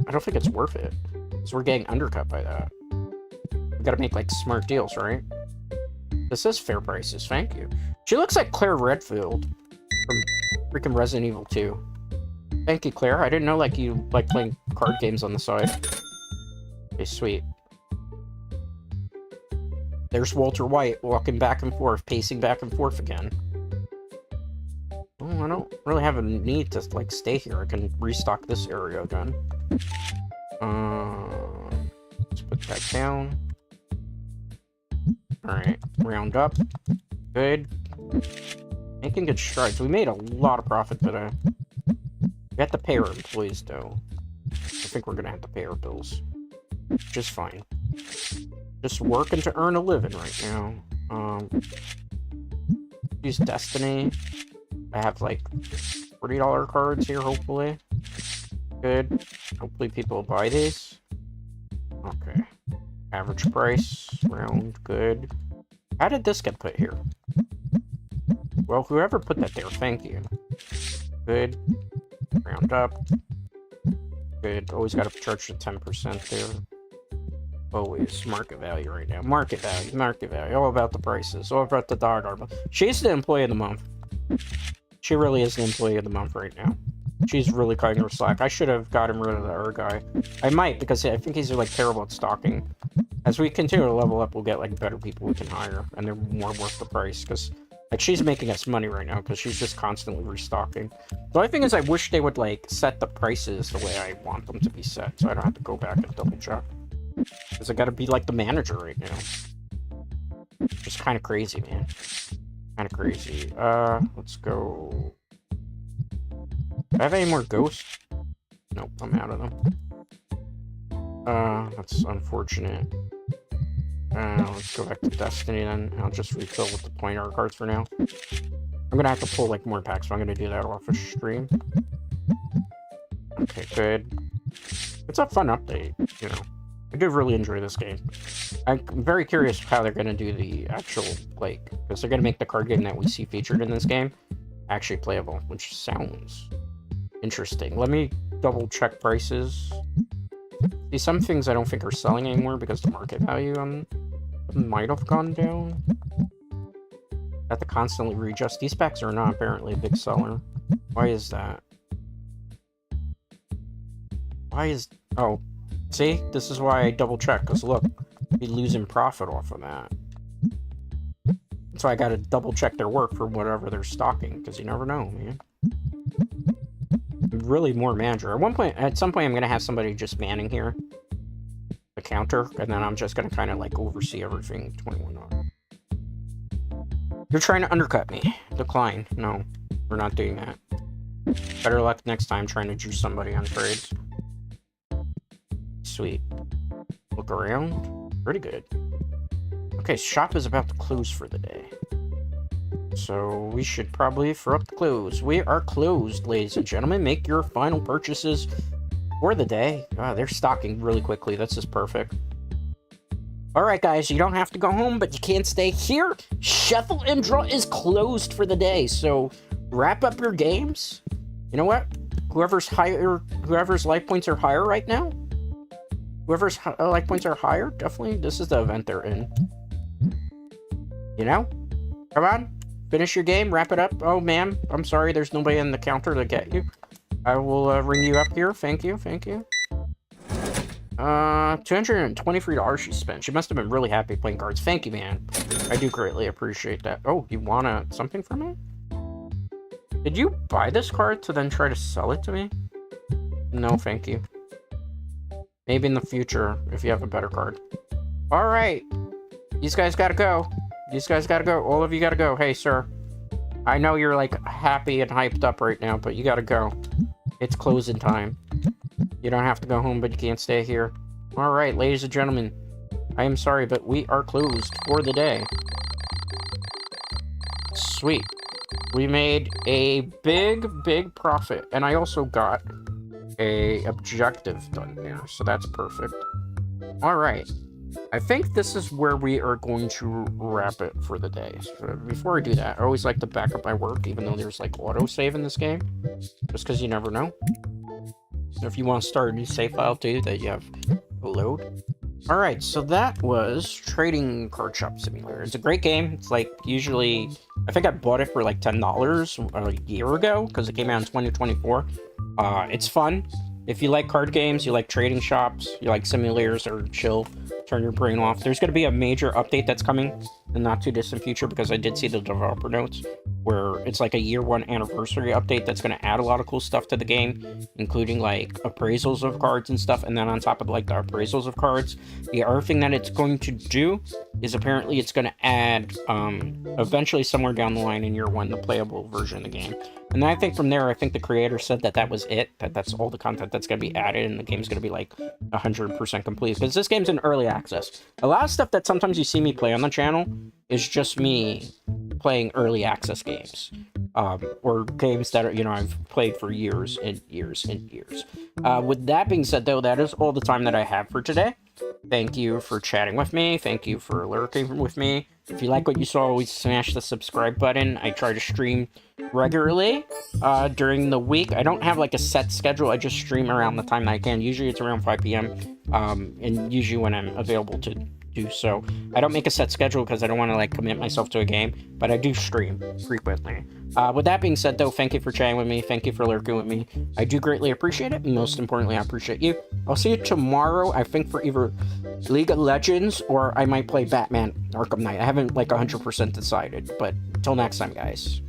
I don't think it's worth it, because we're getting undercut by that. We gotta make, like, smart deals, right? This is fair prices, thank you. She looks like Claire Redfield from freaking Resident Evil 2. Thank you, Claire. I didn't know, like, you like playing card games on the side. Okay, sweet. There's Walter White walking back and forth, pacing back and forth again. Oh, I don't really have a need to, like, stay here. I can restock this area again. Let's put that down. Alright, round up. Good. Making good strides. We made a lot of profit today. We have to pay our employees, though. I think we're gonna have to pay our bills. Which is fine. Just working to earn a living right now. Use Destiny. I have like $40 cards here, hopefully. Good. Hopefully people will buy these. Okay. Average price. Round. Good. How did this get put here? Well, whoever put that there, thank you. Good. Round up. Good. Always got to charge the 10% there. Always market value right now. Market value, market value. All about the prices. All about the dollar. She's the employee of the month. She really is the employee of the month right now. She's really cutting her slack. I should have gotten rid of the other guy. I might, because I think he's like terrible at stocking. As we continue to level up, we'll get like better people we can hire, and they're more worth the price. Because like she's making us money right now, because she's just constantly restocking. The only thing is, I wish they would like set the prices the way I want them to be set, so I don't have to go back and double check. Because I gotta be like the manager right now. Just kind of crazy, man. Kind of crazy. Let's go. Do I have any more ghosts? Nope, I'm out of them. That's unfortunate. Let's go back to Destiny then. I'll just refill with the pointer cards for now. I'm gonna have to pull like more packs, so I'm gonna do that off of stream. Okay, good. It's a fun update, you know. I do really enjoy this game. I'm very curious how they're gonna do the actual, like, because they're gonna make the card game that we see featured in this game actually playable, which sounds interesting. Let me double check prices. See, some things I don't think are selling anymore because the market value on them might have gone down. Have to constantly readjust. These packs are not apparently a big seller. Why is that? Why is... Oh, see? This is why I double check, because look, I'd be losing profit off of that. So I gotta double check their work for whatever they're stocking, because you never know, man. I'm really more manager. At some point, I'm gonna have somebody just manning here, the counter, and then I'm just gonna kind of like oversee everything. 21 on. You're trying to undercut me. Decline. No, we're not doing that. Better luck next time trying to juice somebody on trades. Sweet. Look around. Pretty good. Okay, shop is about to close for the day. So we should probably throw up the close. We are closed, ladies and gentlemen. Make your final purchases for the day. They're stocking really quickly. This is perfect. Alright, guys, you don't have to go home, but you can't stay here. Shuffle and Draw is closed for the day, so wrap up your games. You know what? Whoever's life points are higher right now, whoever's life points are higher, definitely, this is the event they're in. You know? Come on. Finish your game, wrap it up. Oh, ma'am, I'm sorry, there's nobody in the counter to get you. I will ring you up here. Thank you, thank you. $223 she spent. She must have been really happy playing cards. Thank you, man. I do greatly appreciate that. Oh, you want something from me? Did you buy this card to then try to sell it to me? No, thank you. Maybe in the future, if you have a better card. Alright. These guys gotta go. These guys gotta go. All of you gotta go. Hey, sir. I know you're, like, happy and hyped up right now, but you gotta go. It's closing time. You don't have to go home, but you can't stay here. Alright, ladies and gentlemen. I am sorry, but we are closed for the day. Sweet. We made a big profit. And I also got a objective done there, so that's perfect. Alright. I think this is where we are going to wrap it for the day. So before I do that, I always like to back up my work, even though there's like autosave in this game. Just because you never know. If you want to start a new save file too, that you have a load. Alright, so that was Trading Card Shop Simulator. It's a great game. It's like usually, I think I bought it for like $10 a year ago, because it came out in 2024. It's fun. If you like card games, you like trading shops, you like simulators or chill, turn your brain off. There's going to be a major update that's coming in the not too distant future, because I did see the developer notes where it's like a year 1 anniversary update that's going to add a lot of cool stuff to the game, including like appraisals of cards and stuff. And then on top of like the appraisals of cards, the other thing that it's going to do is apparently it's going to add eventually somewhere down the line in year 1 the playable version of the game. And then I think from there, I think the creator said that that was it, that's all the content that's going to be added, and the game's going to be like 100% complete, because this game's in early access. A lot of stuff that sometimes you see me play on the channel is just me playing early access games, or games that are, you know, I've played for years and years and years. With that being said, though, that is all the time that I have for today. Thank you for chatting with me. Thank you for lurking with me. If you like what you saw, always smash the subscribe button. I try to stream regularly during the week. I don't have like a set schedule. I just stream around the time that I can. Usually it's around 5 p.m. And usually when I'm available to do so. I don't make a set schedule because I don't want to like commit myself to a game, but I do stream frequently. With that being said, though, thank you for chatting with me. Thank you for lurking with me. I do greatly appreciate it. And most importantly, I appreciate you. I'll see you tomorrow, I think, for either League of Legends or I might play Batman Arkham Knight. I haven't like 100% decided, but until next time, guys.